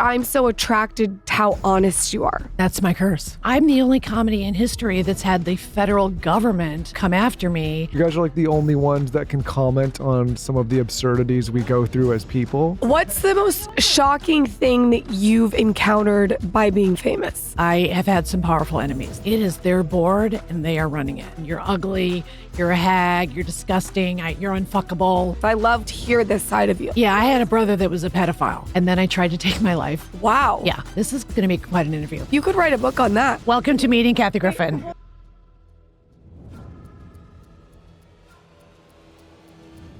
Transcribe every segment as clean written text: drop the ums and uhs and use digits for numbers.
I'm so attracted to how honest you are. That's my curse. I'm the only comedy in history that's had the federal government come after me. You guys are like the only ones that can comment on some of the absurdities we go through as people. What's the most shocking thing that you've encountered by being famous? I have had some powerful enemies. It is their board and they are running it. You're ugly, you're a hag, you're disgusting, you're unfuckable. I love to hear this side of you. Yeah, I had a brother that was a pedophile and then I tried to take my life. Wow. Yeah, this is going to be quite an interview. You could write a book on that. Welcome to Meeting Kathy Griffin.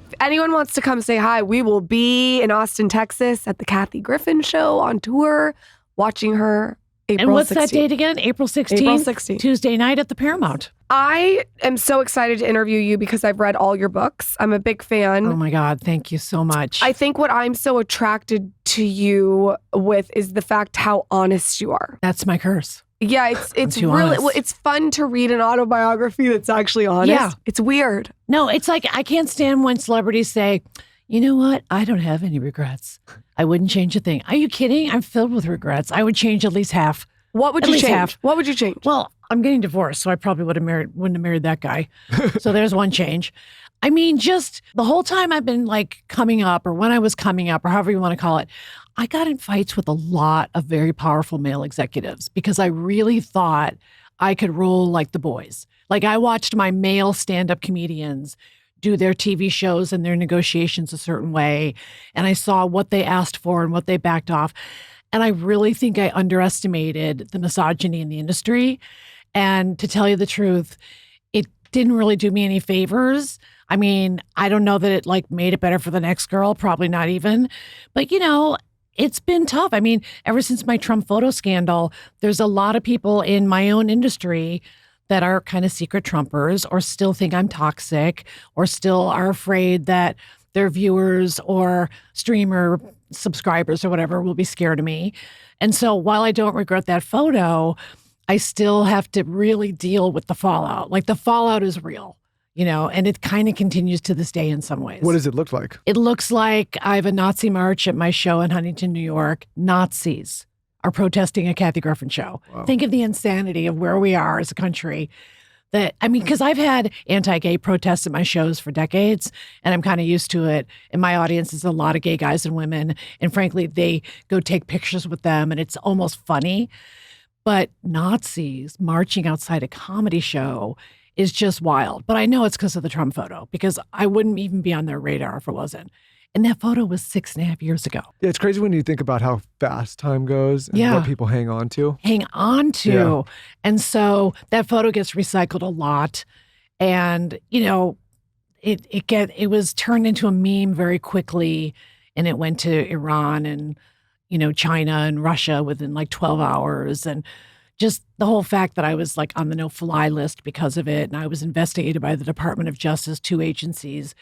If anyone wants to come say hi, we will be in Austin, Texas at the Kathy Griffin Show on tour, watching her April 16th. And what's that date again? April 16th? April 16th. Tuesday night at the Paramount. I am so excited to interview you because I've read all your books. I'm a big fan. Oh my God, thank you so much. I think what I'm so attracted to you with is the fact how honest you are. That's my curse. Yeah, it's really honest. well, it's fun to read an autobiography that's actually honest. Yeah. It's weird. No, it's like I can't stand when celebrities say, you know what? I don't have any regrets. I wouldn't change a thing. Are you kidding? I'm filled with regrets. I would change at least half. What would At you least change? half. What would you change? Well, I'm getting divorced, so I probably wouldn't have married that guy. So there's one change. I mean, just the whole time I've been like coming up, or when I was coming up, or however you want to call it, I got in fights with a lot of very powerful male executives because I really thought I could roll like the boys. Like I watched my male stand-up comedians do their TV shows and their negotiations a certain way, and I saw what they asked for and what they backed off. And I really think I underestimated the misogyny in the industry. And to tell you the truth, it didn't really do me any favors. I mean, I don't know that it like made it better for the next girl, probably not even. But, you know, it's been tough. I mean, ever since my Trump photo scandal, there's a lot of people in my own industry that are kind of secret Trumpers or still think I'm toxic or still are afraid that their viewers or streamer subscribers or whatever will be scared of me. And so while I don't regret that photo, I still have to really deal with the fallout. Like the fallout is real, you know, and it kind of continues to this day in some ways. What does it look like? It looks like I have a Nazi march at my show in Huntington, New York. Nazis are protesting a Kathy Griffin show. Wow. Think of the insanity of where we are as a country. That, I mean, because I've had anti-gay protests at my shows for decades, and I'm kind of used to it. And my audience is a lot of gay guys and women. And frankly, they go take pictures with them, and it's almost funny. But Nazis marching outside a comedy show is just wild. But I know it's because of the Trump photo, because I wouldn't even be on their radar if it wasn't. And that photo was 6.5 years ago. Yeah, it's crazy when you think about how fast time goes and what people hang on to. Yeah. And so that photo gets recycled a lot. And, you know, it was turned into a meme very quickly. And it went to Iran and, you know, China and Russia within like 12 hours. And just the whole fact that I was like on the no-fly list because of it. And I was investigated by the Department of Justice, 2 agencies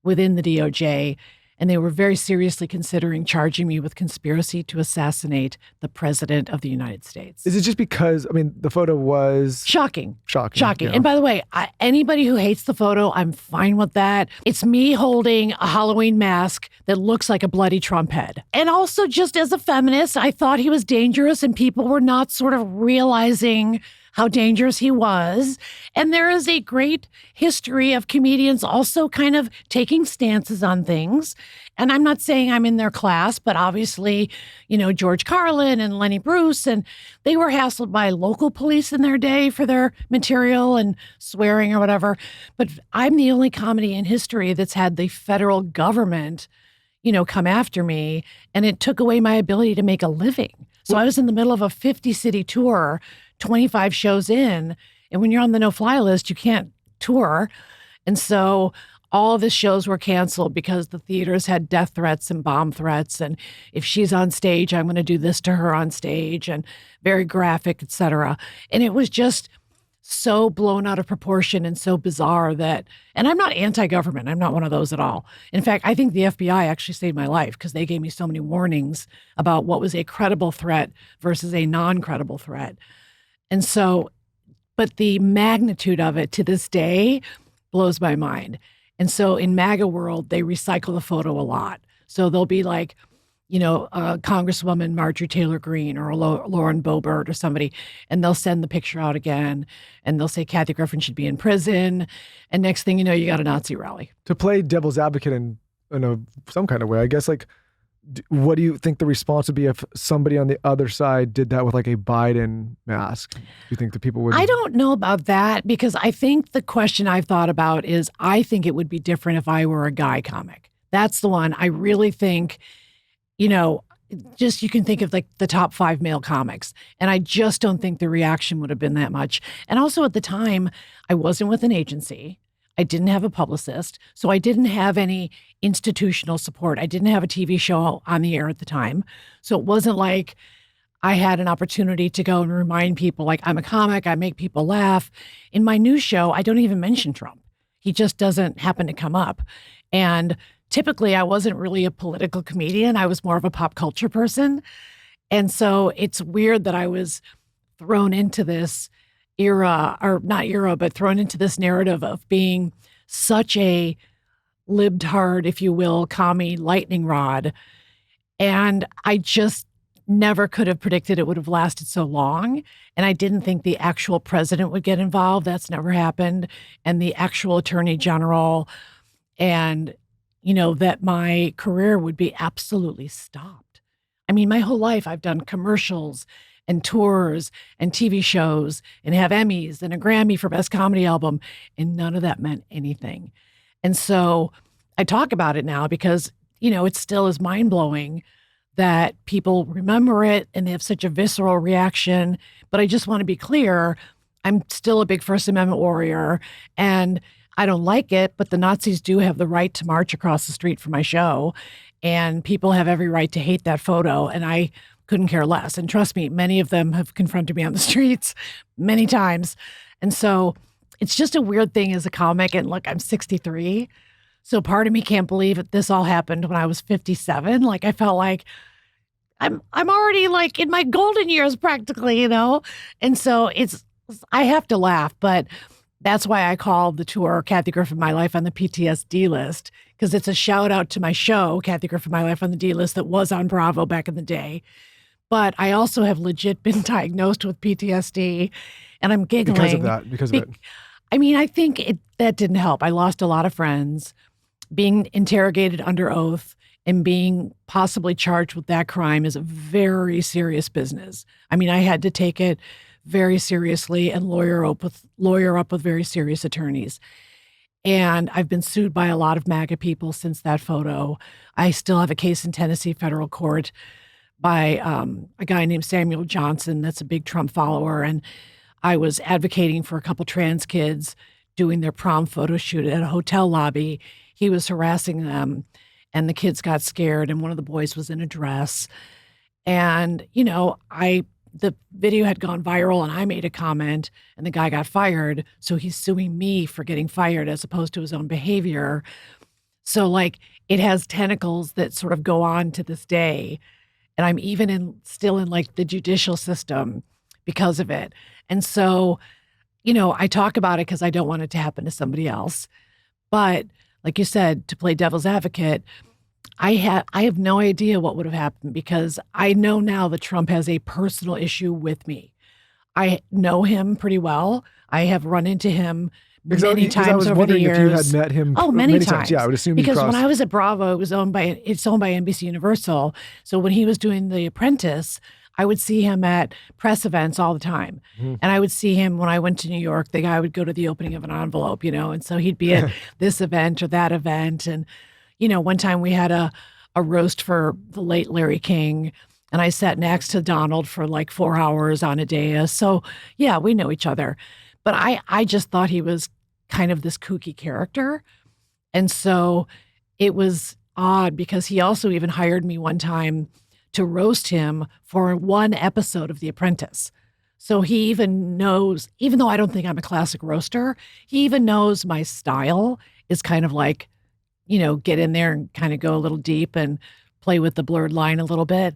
within the DOJ. And they were very seriously considering charging me with conspiracy to assassinate the president of the United States. Is it just because, I mean, the photo was... Shocking. Yeah. And by the way, anybody who hates the photo, I'm fine with that. It's me holding a Halloween mask that looks like a bloody Trump head. And also just as a feminist, I thought he was dangerous and people were not sort of realizing how dangerous he was. And there is a great history of comedians also kind of taking stances on things. And I'm not saying I'm in their class, but obviously, you know, George Carlin and Lenny Bruce, and they were hassled by local police in their day for their material and swearing or whatever. But I'm the only comedy in history that's had the federal government, you know, come after me, and it took away my ability to make a living. So I was in the middle of a 50-city tour, 25 shows in, and when you're on the no-fly list, you can't tour. And so all of the shows were canceled because the theaters had death threats and bomb threats. And if she's on stage, I'm going to do this to her on stage, and very graphic, et cetera. And it was just so blown out of proportion and so bizarre that, and I'm not anti-government. I'm not one of those at all. In fact, I think the FBI actually saved my life because they gave me so many warnings about what was a credible threat versus a non-credible threat. And so, but the magnitude of it to this day blows my mind. And so in MAGA world, they recycle the photo a lot. So they'll be like, Congresswoman Marjorie Taylor Greene or Lauren Boebert or somebody, and they'll send the picture out again, and they'll say Kathy Griffin should be in prison, and next thing you know, you got a Nazi rally. To play devil's advocate in some kind of way, I guess, like, what do you think the response would be if somebody on the other side did that with like a Biden mask? Do you think the people would? I don't know about that, because I think the question I've thought about is, I think it would be different if I were a guy comic. That's the one. I really think, just you can think of like the top 5 male comics. And I just don't think the reaction would have been that much. And also at the time, I wasn't with an agency. I didn't have a publicist. So I didn't have any institutional support. I didn't have a TV show on the air at the time. So it wasn't like I had an opportunity to go and remind people, like, I'm a comic, I make people laugh. In my news show, I don't even mention Trump. He just doesn't happen to come up. And typically, I wasn't really a political comedian. I was more of a pop culture person. And so it's weird that I was thrown into this era, or not era, but thrown into this narrative of being such a libtard, if you will, commie lightning rod. And I just never could have predicted it would have lasted so long. And I didn't think the actual president would get involved. That's never happened. And the actual attorney general, and that my career would be absolutely stopped. I mean, my whole life I've done commercials and tours and TV shows and have Emmys and a Grammy for Best Comedy Album, and none of that meant anything. And so I talk about it now because, it still is mind-blowing that people remember it and they have such a visceral reaction. But I just want to be clear, I'm still a big First Amendment warrior, and I don't like it, but the Nazis do have the right to march across the street for my show, and people have every right to hate that photo, and I couldn't care less. And trust me, many of them have confronted me on the streets many times. And so it's just a weird thing as a comic. And look, I'm 63. So part of me can't believe that this all happened when I was 57. Like, I felt like I'm already like in my golden years practically, And so I have to laugh, but that's why I called the tour Kathy Griffin, My Life on the PTSD List, because it's a shout out to my show, Kathy Griffin, My Life on the D List, that was on Bravo back in the day. But I also have legit been diagnosed with PTSD, and I'm giggling. Because of it. I mean, I think that didn't help. I lost a lot of friends. Being interrogated under oath and being possibly charged with that crime is a very serious business. I mean, I had to take it very seriously and lawyer up with very serious attorneys. And I've been sued by a lot of MAGA people since that photo. I still have a case in Tennessee federal court by a guy named Samuel Johnson that's a big Trump follower. And I was advocating for a couple trans kids doing their prom photo shoot at a hotel lobby. He was harassing them, and the kids got scared, and one of the boys was in a dress. And, the video had gone viral, and I made a comment, and the guy got fired. So he's suing me for getting fired as opposed to his own behavior. So like, it has tentacles that sort of go on to this day. And I'm even still in like the judicial system because of it. And so, I talk about it because I don't want it to happen to somebody else. But like you said, to play devil's advocate, I have no idea what would have happened, because I know now that Trump has a personal issue with me. I know him pretty well. I have run into him many times over the years. If you had met him many times. Yeah, I would assume because when I was at Bravo, it's owned by NBC Universal. So when he was doing The Apprentice, I would see him at press events all the time. Mm. And I would see him when I went to New York. The guy would go to the opening of an envelope, and so he'd be at this event or that event. And one time we had a roast for the late Larry King, and I sat next to Donald for like 4 hours on a dais. So yeah, we know each other. But I just thought he was kind of this kooky character. And so it was odd, because he also even hired me one time to roast him for one episode of The Apprentice. So he even knows, even though I don't think I'm a classic roaster, he even knows my style is kind of like, get in there and kind of go a little deep and play with the blurred line a little bit.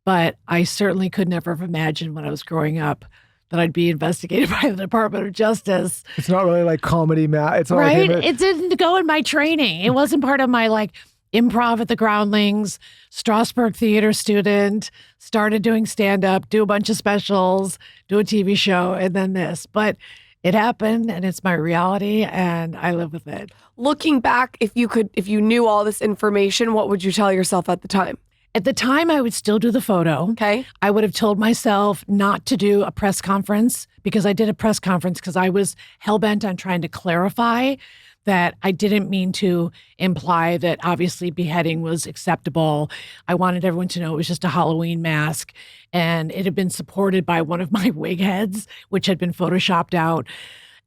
But I certainly could never have imagined when I was growing up that I'd be investigated by the Department of Justice. It's not really like comedy, Matt. It's not right. Like it didn't go in my training. It wasn't part of my like improv at the Groundlings, Strasberg theater student, started doing stand-up, do a bunch of specials, do a TV show, and then this. But it happened, and it's my reality, and I live with it. Looking back, if you knew all this information, what would you tell yourself at the time? At the time, I would still do the photo. Okay. I would have told myself not to do a press conference, because I did a press conference because I was hell-bent on trying to clarify that I didn't mean to imply that obviously beheading was acceptable. I wanted everyone to know it was just a Halloween mask, and it had been supported by one of my wig heads, which had been photoshopped out.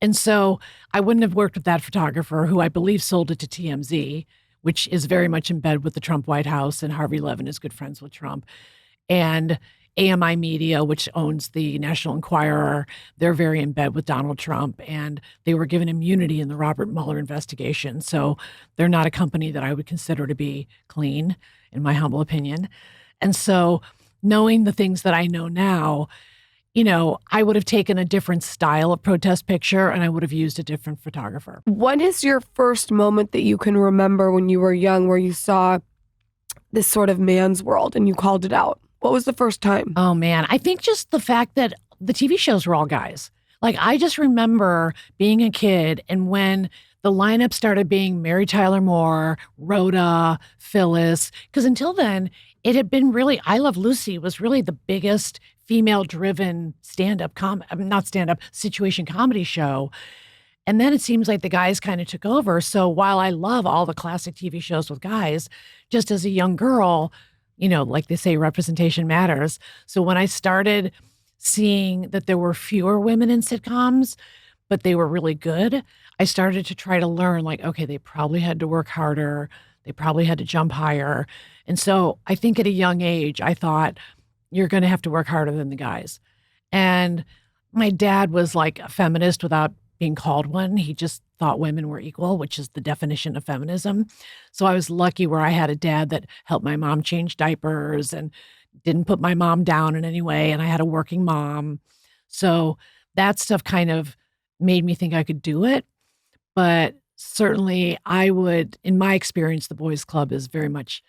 And so I wouldn't have worked with that photographer, who I believe sold it to TMZ, which is very much in bed with the Trump White House, and Harvey Levin is good friends with Trump. And AMI Media, which owns the National Enquirer, they're very in bed with Donald Trump, and they were given immunity in the Robert Mueller investigation. So they're not a company that I would consider to be clean, in my humble opinion. And so knowing the things that I know now, I would have taken a different style of protest picture, and I would have used a different photographer. When is your first moment that you can remember when you were young where you saw this sort of man's world and you called it out? What was the first time? Oh, man. I think just the fact that the TV shows were all guys. Like, I just remember being a kid, and when the lineup started being Mary Tyler Moore, Rhoda, Phyllis, because until then, it had been really, I Love Lucy was really the biggest female-driven situation comedy show. And then it seems like the guys kind of took over. So while I love all the classic TV shows with guys, just as a young girl, like they say, representation matters. So when I started seeing that there were fewer women in sitcoms, but they were really good, I started to try to learn, like, okay, they probably had to work harder. They probably had to jump higher. And so I think at a young age, I thought, you're going to have to work harder than the guys. And my dad was like a feminist without being called one. He just thought women were equal, which is the definition of feminism. So I was lucky where I had a dad that helped my mom change diapers and didn't put my mom down in any way. And I had a working mom. So that stuff kind of made me think I could do it. But certainly I would, in my experience, the boys club is very much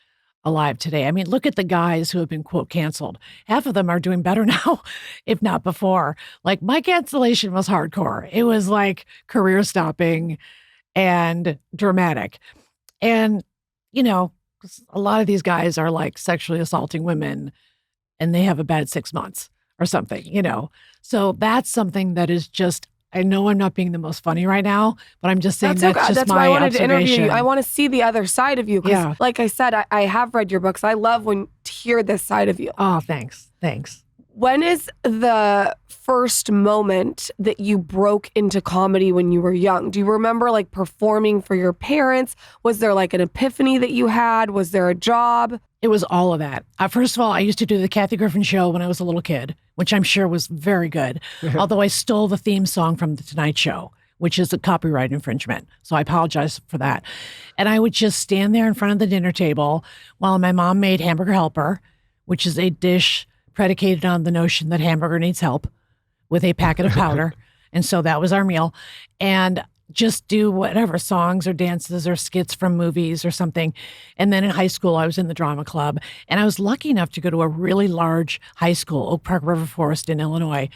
alive today. I mean, look at the guys who have been, quote, canceled. Half of them are doing better now, if not before. Like, my cancellation was hardcore. It was like career stopping and dramatic. And, a lot of these guys are like sexually assaulting women, and they have a bad 6 months or something, So that's something that is just, I know I'm not being the most funny right now, but I'm just saying that's just that's my why I wanted to interview observation. you. I want to see the other side of you. Because like I said, I have read your books. I love to hear this side of you. Oh, thanks. When is the first moment that you broke into comedy when you were young? Do you remember like performing for your parents? Was there like an epiphany that you had? Was there a job? It was all of that. First of all, I used to do the Kathy Griffin show when I was a little kid, which I'm sure was very good. Although I stole the theme song from The Tonight Show, which is a copyright infringement. So I apologize for that. And I would just stand there in front of the dinner table while my mom made hamburger helper, which is a dish predicated on the notion that hamburger needs help with a packet of powder. And so that was our meal. And just do whatever, songs or dances or skits from movies or something. And then in high school, I was in the drama club. And I was lucky enough to go to a really large high school, Oak Park River Forest in Illinois.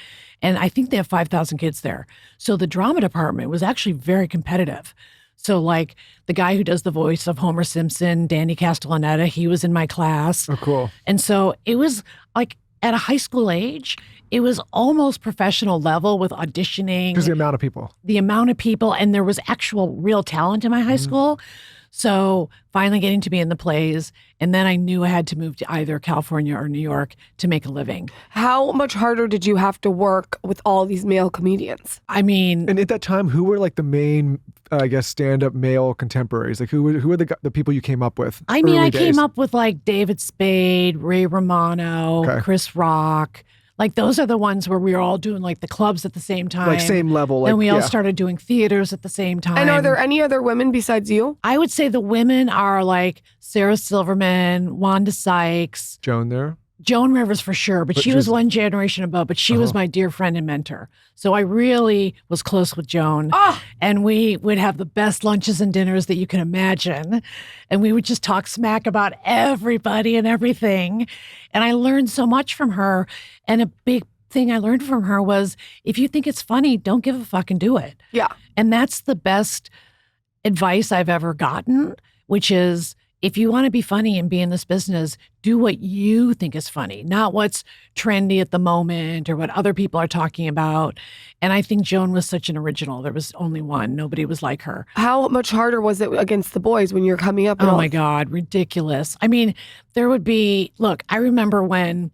And I think they have 5,000 kids there. So the drama department was actually very competitive. So like the guy who does the voice of Homer Simpson, Danny Castellaneta, he was in my class. Oh, cool. And so it was like at a high school age, it was almost professional level with auditioning. Because the amount of people. And there was actual real talent in my high school. So finally getting to be in the plays. And then I knew I had to move to either California or New York to make a living. How much harder did you have to work with all these male comedians? I mean... And at that time, who were like the main, stand-up male contemporaries? Like who were the people you came up with? I mean, I came up with like David Spade, Ray Romano, Chris Rock. Like those are the ones where we were all doing like the clubs at the same time. Like same level. And we all started doing theaters at the same time. And are there any other women besides you? I would say the women are like Sarah Silverman, Wanda Sykes. Joan there? Joan Rivers for sure, but she was one generation above, but she was my dear friend and mentor. So I really was close with Joan. Oh, And we would have the best lunches and dinners that you can imagine. And we would just talk smack about everybody and everything. And I learned so much from her. And a big thing I learned from her was if you think it's funny, don't give a fuck and do it. yeah. And that's the best advice I've ever gotten, which is if you want to be funny and be in this business, do what you think is funny, not what's trendy at the moment or what other people are talking about. And I think Joan was such an original. There was only one. Nobody was like her. How much harder was it against the boys when you're coming up? Oh my God, ridiculous. I mean, there would be, look, I remember when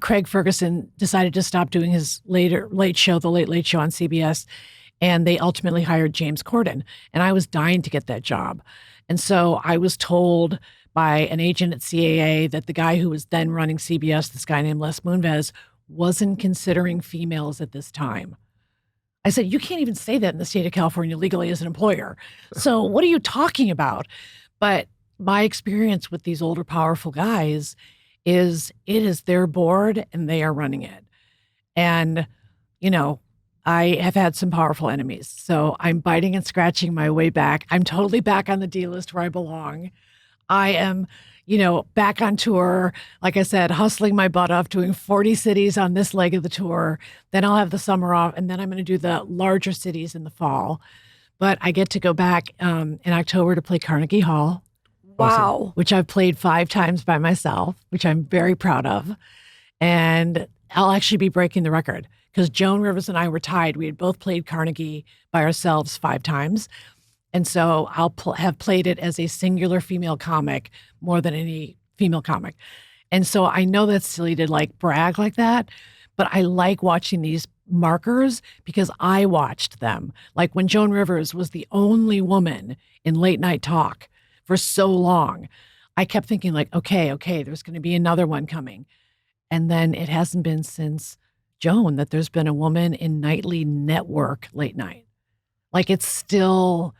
Craig Ferguson decided to stop doing his late show, The Late Late Show on CBS, and they ultimately hired James Corden. And I was dying to get that job. And so I was told by an agent at CAA that the guy who was then running CBS, this guy named Les Moonves, wasn't considering females at this time. I said, you can't even say that in the state of California legally as an employer. So what are you talking about? But my experience with these older, powerful guys is it is their board and they are running it. And, you know, I have had some powerful enemies. So I'm biting and scratching my way back. I'm totally back on the D list where I belong. I am, back on tour. Like I said, hustling my butt off, doing 40 cities on this leg of the tour. Then I'll have the summer off, and then I'm going to do the larger cities in the fall. But I get to go back in October to play Carnegie Hall. Wow. Which I've played 5 times by myself, which I'm very proud of. And I'll actually be breaking the record because Joan Rivers and I were tied. We had both played Carnegie by ourselves 5 times. And so I'll have played it as a singular female comic more than any female comic. And so I know that's silly to brag like that, but I like watching these markers because I watched them. Like when Joan Rivers was the only woman in late night talk for so long, I kept thinking okay, there's going to be another one coming. And then it hasn't been since Joan that there's been a woman in nightly network late night. It's still,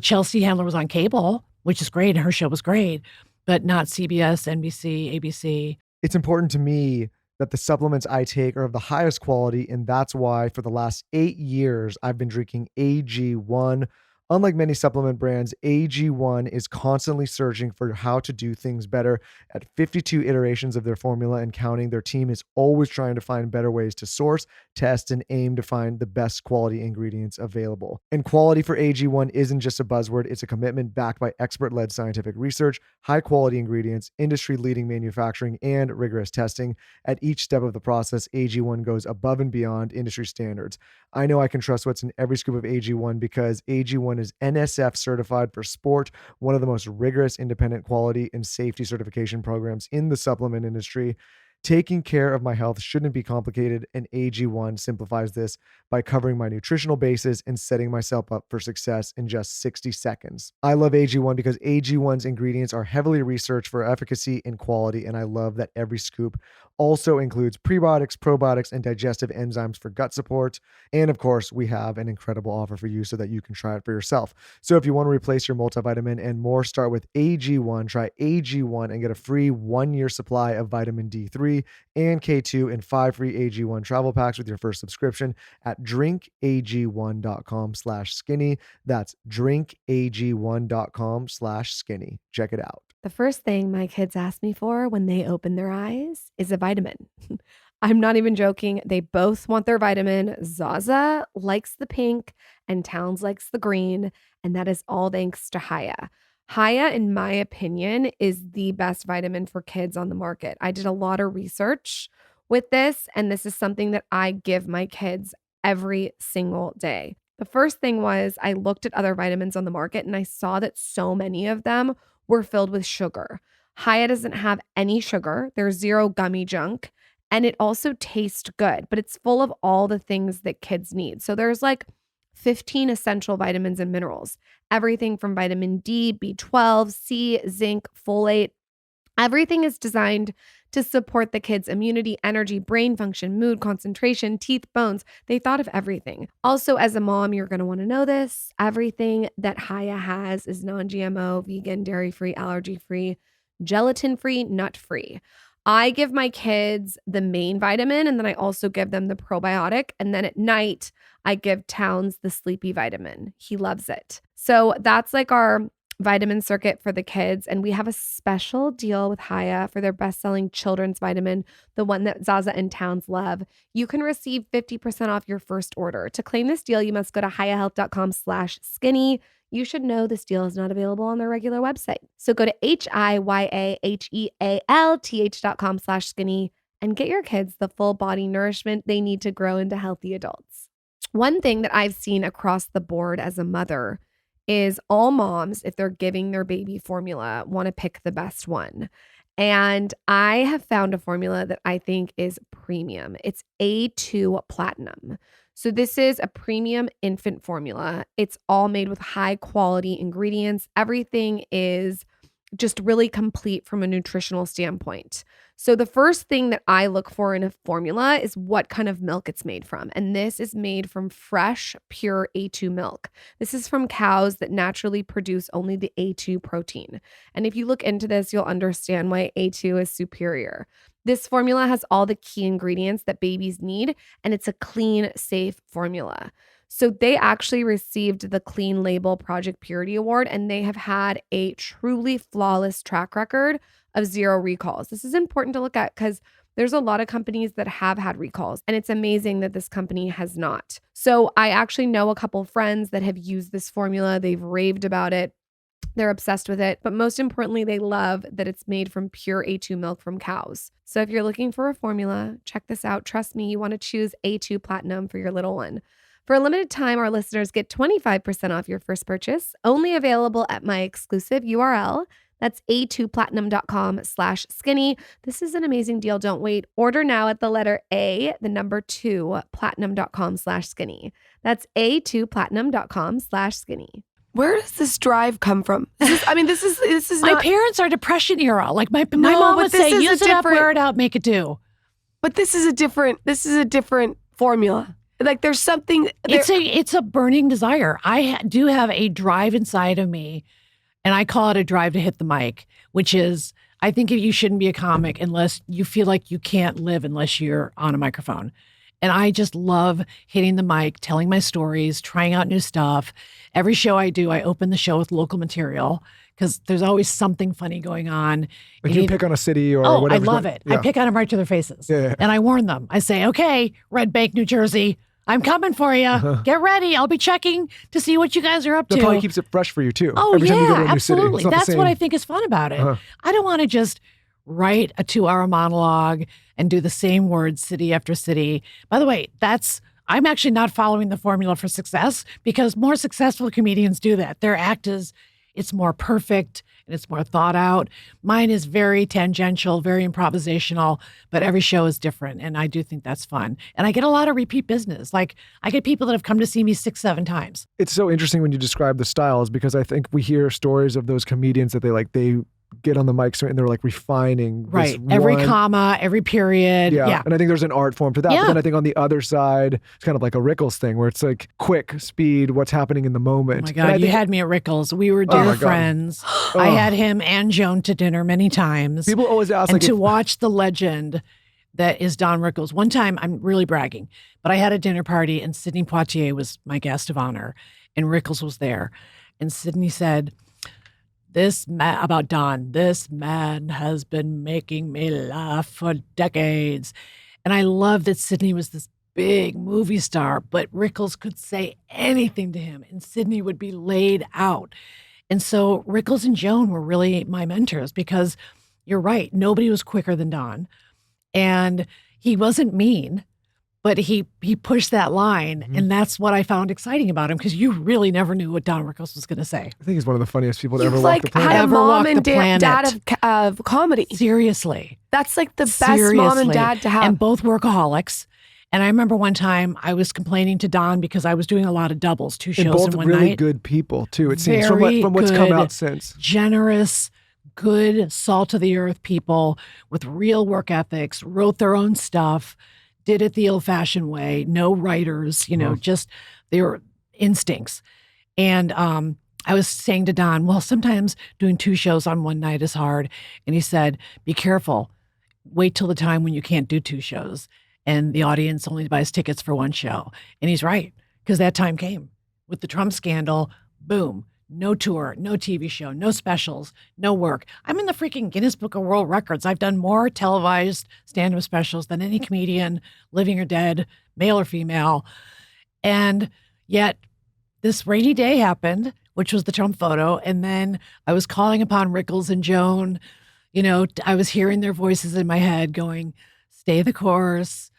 Chelsea Handler was on cable, which is great. And her show was great, but not CBS, NBC, ABC. It's important to me that the supplements I take are of the highest quality. And that's why for the last 8 years, I've been drinking AG1. Unlike many supplement brands, AG1 is constantly searching for how to do things better. At 52 iterations of their formula and counting, their team is always trying to find better ways to source, test, and aim to find the best quality ingredients available. And quality for AG1 isn't just a buzzword, it's a commitment backed by expert-led scientific research, high-quality ingredients, industry-leading manufacturing, and rigorous testing. At each step of the process, AG1 goes above and beyond industry standards. I know I can trust what's in every scoop of AG1 because AG1 is NSF certified for sport, one of the most rigorous independent quality and safety certification programs in the supplement industry. Taking care of my health shouldn't be complicated, and AG1 simplifies this by covering my nutritional bases and setting myself up for success in just 60 seconds. I love AG1 because AG1's ingredients are heavily researched for efficacy and quality, and I love that every scoop also includes prebiotics, probiotics, and digestive enzymes for gut support. And of course, we have an incredible offer for you so that you can try it for yourself. So if you want to replace your multivitamin and more, start with AG1. Try AG1 and get a free 1-year supply of vitamin D3 and K2 and 5 free AG1 travel packs with your first subscription at drinkag1.com/skinny. That's drinkag1.com/skinny. Check it out. The first thing my kids ask me for when they open their eyes is a vitamin. I'm not even joking. They both want their vitamin. Zaza likes the pink and Towns likes the green. And that is all thanks to Haya. Haya, in my opinion, is the best vitamin for kids on the market. I did a lot of research with this, and this is something that I give my kids every single day. The first thing was I looked at other vitamins on the market and I saw that so many of them were filled with sugar. Haya doesn't have any sugar. There's zero gummy junk. And it also tastes good, but it's full of all the things that kids need. So there's 15 essential vitamins and minerals. Everything from vitamin D, B12, C, zinc, folate. Everything is designed to support the kids' immunity, energy, brain function, mood, concentration, teeth, bones. They thought of everything. Also, as a mom, you're going to want to know this. Everything that Haya has is non-GMO, vegan, dairy-free, allergy-free, gelatin-free, nut-free. I give my kids the main vitamin, and then I also give them the probiotic. And then at night, I give Towns the sleepy vitamin. He loves it. So that's like our vitamin circuit for the kids. And we have a special deal with Haya for their best-selling children's vitamin, the one that Zaza and Towns love. You can receive 50% off your first order. To claim this deal, you must go to hayahealth.com/skinny. You should know this deal is not available on their regular website. So go to HIYAHEALTH.com/skinny and get your kids the full body nourishment they need to grow into healthy adults. One thing that I've seen across the board as a mother is all moms, if they're giving their baby formula, want to pick the best one. And I have found a formula that I think is premium. It's A2 Platinum. So this is a premium infant formula. It's all made with high quality ingredients. Everything is just really complete from a nutritional standpoint. So the first thing that I look for in a formula is what kind of milk it's made from. And this is made from fresh, pure A2 milk. This is from cows that naturally produce only the A2 protein. And if you look into this, you'll understand why A2 is superior. This formula has all the key ingredients that babies need, and it's a clean, safe formula. So they actually received the Clean Label Project Purity Award, and they have had a truly flawless track record of 0 recalls. This is important to look at because there's a lot of companies that have had recalls, and it's amazing that this company has not. So I actually know a couple friends that have used this formula. They've raved about it. They're obsessed with it. But most importantly, they love that it's made from pure A2 milk from cows. So if you're looking for a formula, check this out. Trust me, you want to choose A2 Platinum for your little one. For a limited time, our listeners get 25% off your first purchase, only available at my exclusive URL. That's a2platinum.com/skinny. This is an amazing deal. Don't wait. Order now at the letter A, the number 2, platinum.com/skinny. That's a2platinum.com/skinny. Where does this drive come from? This is My not, parents are depression era. Like my No, mom but would this say, is a use it up, different- wear it out, make it do. but this is a different formula. Like there's something there, It's a burning desire. I do have a drive inside of me, and I call it a drive to hit the mic, which is I think you shouldn't be a comic unless you feel like you can't live unless you're on a microphone. And I just love hitting the mic, telling my stories, trying out new stuff. Every show I do, I open the show with local material because there's always something funny going on. Like you pick on a city or Oh, I whatever. love it. I pick on them right to their faces. Yeah. And I warn them. I say, okay, Red Bank, New Jersey, I'm coming for you. Get ready. I'll be checking to see what you guys are up That to. probably keeps it fresh for you too. Oh, Every time you go to a yeah, new city. absolutely. It's not the That's what same. I think is fun about it. Uh-huh. I don't want to just write a 2-hour monologue and do the same words city after city. By the way, I'm actually not following the formula for success because more successful comedians do that. Their act it's more perfect and it's more thought out. Mine is very tangential, very improvisational, but every show is different. And I do think that's fun. And I get a lot of repeat business. Like I get people that have come to see me 6-7 times. It's so interesting when you describe the styles because I think we hear stories of those comedians that they get on the mic and they're like refining this Right. Every one- comma, every period. Yeah. And I think there's an art form to that. Yeah. But then I think on the other side, it's kind of like a Rickles thing where it's like quick, speed, what's happening in the moment. Oh my And I God, you think had me at Rickles. We were Oh dear my God. friends. I had him and Joan to dinner many times. people always ask and like to if- watch the legend that is Don Rickles. One time, I'm really bragging, but I had a dinner party and Sidney Poitier was my guest of honor and Rickles was there. And Sidney said, about Don, this man has been making me laugh for decades. And I love that Sidney was this big movie star, but Rickles could say anything to him and Sidney would be laid out. And so Rickles and Joan were really my mentors because you're right, nobody was quicker than Don. And he wasn't mean, but he pushed that line. Mm-hmm. And that's what I found exciting about him because you really never knew what Don Rickles was going to say. I think he's one of the funniest people to He's ever walk like the planet. had a Ever mom walk and the planet. dad of comedy. Seriously. That's like the best Seriously. mom and dad to have. And both workaholics. And I remember one time I was complaining to Don because I was doing a lot of doubles, 2 shows And both in one really night. good people too. It seems Very from what's come good. out since. Generous, good, salt of the earth people with real work ethics, wrote their own stuff, did it the old fashioned way, no writers, just their instincts. And I was saying to Don, well, sometimes doing 2 shows on one night is hard. And he said, be careful. wait till the time when you can't do 2 shows and the audience only buys tickets for 1 show. And he's right, because that time came. With the Trump scandal, boom, no tour, no TV show, no specials, no work. I'm in the freaking Guinness Book of World Records. I've done more televised stand-up specials than any comedian, living or dead, male or female. And yet this rainy day happened, which was the Trump photo. And then I was calling upon Rickles and Joan. You know, I was hearing their voices in my head going, stay the course,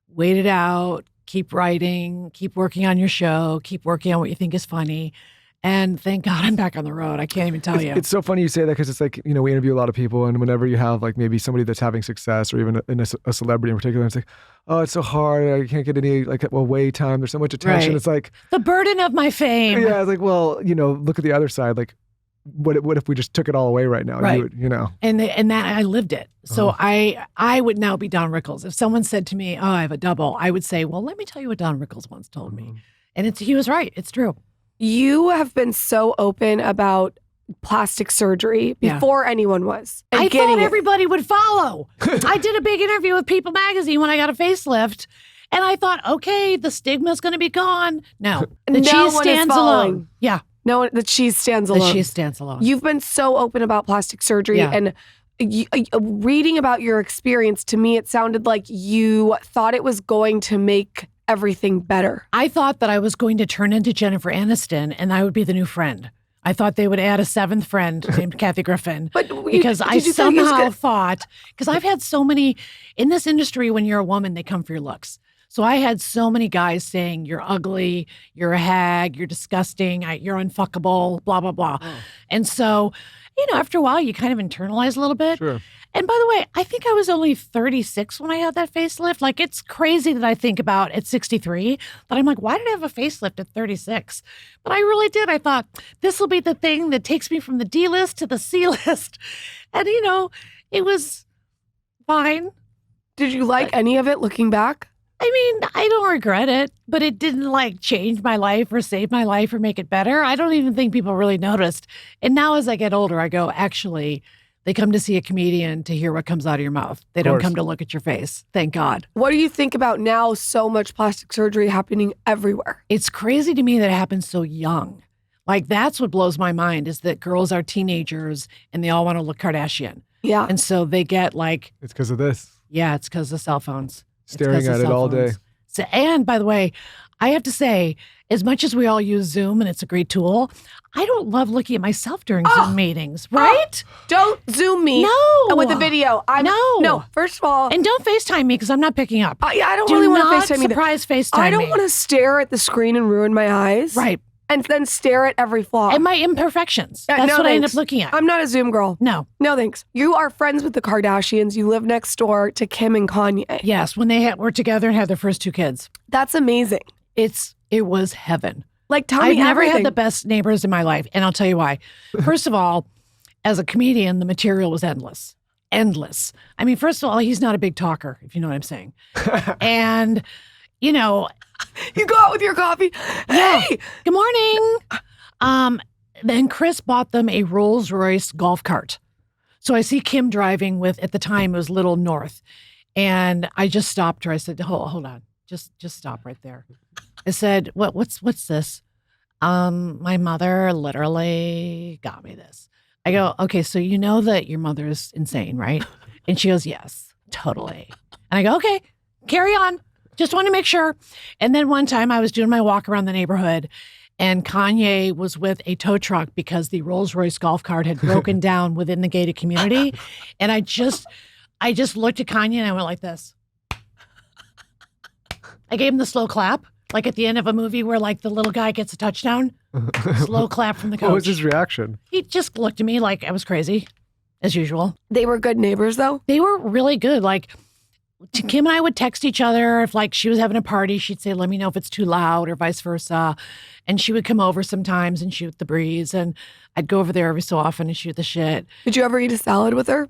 wait it out, keep writing, keep working on your show, keep working on what you think is funny. And thank God I'm back on the road. I can't even tell you. It's so funny you say that, because it's like, you know, we interview a lot of people, and whenever you have like maybe somebody that's having success, or even a celebrity in particular, it's like, oh, it's so hard. I can't get any like away time. There's so much attention. Right. It's like the burden of my fame. Yeah, it's like, well, you know, look at the other side. Like, what if we just took it all away right now? Right. You know. And that I lived it. So I would now be Don Rickles. If someone said to me, oh, I have a double, I would say, well, let me tell you what Don Rickles once told me. And he was right. It's true. You have been so open about plastic surgery before anyone was. And I getting thought it. everybody would follow. I did a big interview with People magazine when I got a facelift. And I thought, okay, the stigma's going to be gone. No, the No cheese one is stands following. alone. Yeah, No, the cheese stands alone. the cheese stands alone. You've been so open about plastic surgery, Yeah. and reading about your experience, to me, it sounded like you thought it was going to make everything better. I thought that I was going to turn into Jennifer Aniston and I would be the new friend. I thought they would add a 7th friend named Kathy Griffin. But because I did you think it was somehow good? thought, because I've had so many, in this industry, when you're a woman, they come for your looks. So I had so many guys saying, you're ugly, you're a hag, you're disgusting, you're unfuckable, blah, blah, blah. Oh. And so, you know, after a while, you kind of internalize a little bit. Sure. And by the way, I think I was only 36 when I had that facelift. Like, it's crazy that I think about at 63 that I'm like, why did I have a facelift at 36? But I really did. I thought, this will be the thing that takes me from the D list to the C list. And, you know, it was fine. Did you like any of it looking back? I mean, I don't regret it, but it didn't like change my life or save my life or make it better. I don't even think people really noticed. And now as I get older, I go, actually, they come to see a comedian to hear what comes out of your mouth. They don't come to look at your face. Thank God. What do you think about now so much plastic surgery happening everywhere? It's crazy to me that it happens so young. Like, that's what blows my mind, is that girls are teenagers and they all want to look Kardashian. Yeah. And so they get like, It's because of this. yeah, it's because of cell phones. It's Staring 'cause of at it cell all day. phones. So, and by the way, I have to say, as much as we all use Zoom and it's a great tool, I don't love looking at myself during Zoom meetings, right? Don't Zoom me. No. And with the video. No. First of all, And don't FaceTime me because I'm not picking up. I don't Do really want not to FaceTime either. surprise FaceTime I don't me. want to stare at the screen and ruin my eyes. Right. And then stare at every flaw. And my imperfections. Yeah, That's no what I end up thanks. looking at. I'm not a Zoom girl. No. No, thanks. You are friends with the Kardashians. You live next door to Kim and Kanye. Yes, when they were together and had their first 2 kids. That's amazing. It was heaven. Like, tell I've me never everything. had the best neighbors in my life, and I'll tell you why. First of all, as a comedian, the material was endless. Endless. I mean, first of all, he's not a big talker, if you know what I'm saying. And, you know, You go out with your coffee. Yeah. Hey! good morning. Then Chris bought them a Rolls Royce golf cart. So I see Kim driving with, at the time, it was Little North. And I just stopped her. I said, hold on. Just stop right there. I said, what's this? My mother literally got me this. I go, okay, so you know that your mother is insane, right? And she goes, yes, totally. And I go, okay, carry on. Just want to make sure. And then one time I was doing my walk around the neighborhood and Kanye was with a tow truck because the Rolls Royce golf cart had broken down within the gated community. And I just looked at Kanye and I went like this. I gave him the slow clap, like at the end of a movie where like the little guy gets a touchdown. Slow clap from the coach. What was his reaction? He just looked at me like I was crazy, as usual. They were good neighbors, though. They were really good. Like, Kim and I would text each other. If like she was having a party, she'd say, let me know if it's too loud or vice versa. And she would come over sometimes and shoot the breeze. And I'd go over there every so often and shoot the shit. Did you ever eat a salad with her?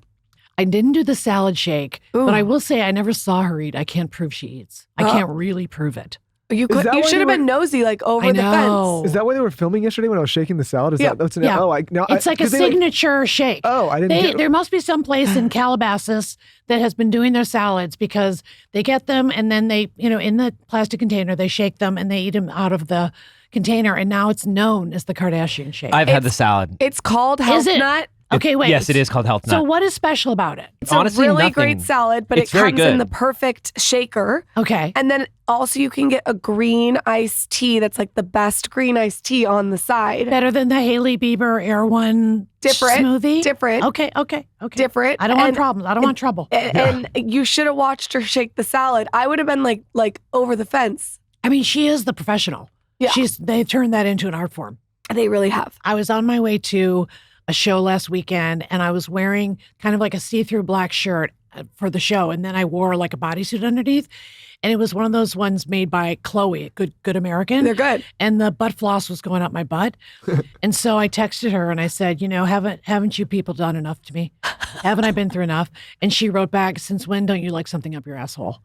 I didn't do the salad shake, Ooh. but I will say I never saw her eat. I can't prove she eats. I can't really prove it. You Is that why should they have been nosy, like over I the know. Is that why they were filming yesterday when I was shaking the salad? Is Yeah. that that's an Yeah. oh It's like a 'cause they, signature shake. oh, I didn't get There must be some place in Calabasas that has been doing their salads because they get them and then they, in the plastic container, they shake them and they eat them out of the container. And now it's known as the Kardashian shake. I've had the salad. It's called Health it? Nut. Okay, wait. Yes, it is called Health Nut. So what is special about it? It's Honestly, a really nothing. great salad, but it It's very comes in good. the perfect shaker. Okay. And then also you can get a green iced tea that's like the best green iced tea on the side. Better than the Hailey Bieber Air One Different. smoothie? Different. Okay. Different. I don't want And- problems. I don't want trouble. And you should have watched her shake the salad. I would have been like over the fence. I mean, she is the professional. Yeah. They turned that into an art form. They really have. I was on my way to a show last weekend and I was wearing kind of like a see-through black shirt for the show. And then I wore like a bodysuit underneath. And it was one of those ones made by Chloe, Good American. They're good. And the butt floss was going up my butt. And so I texted her and I said, haven't you people done enough to me? Haven't I been through enough? And she wrote back, since when don't you like something up your asshole?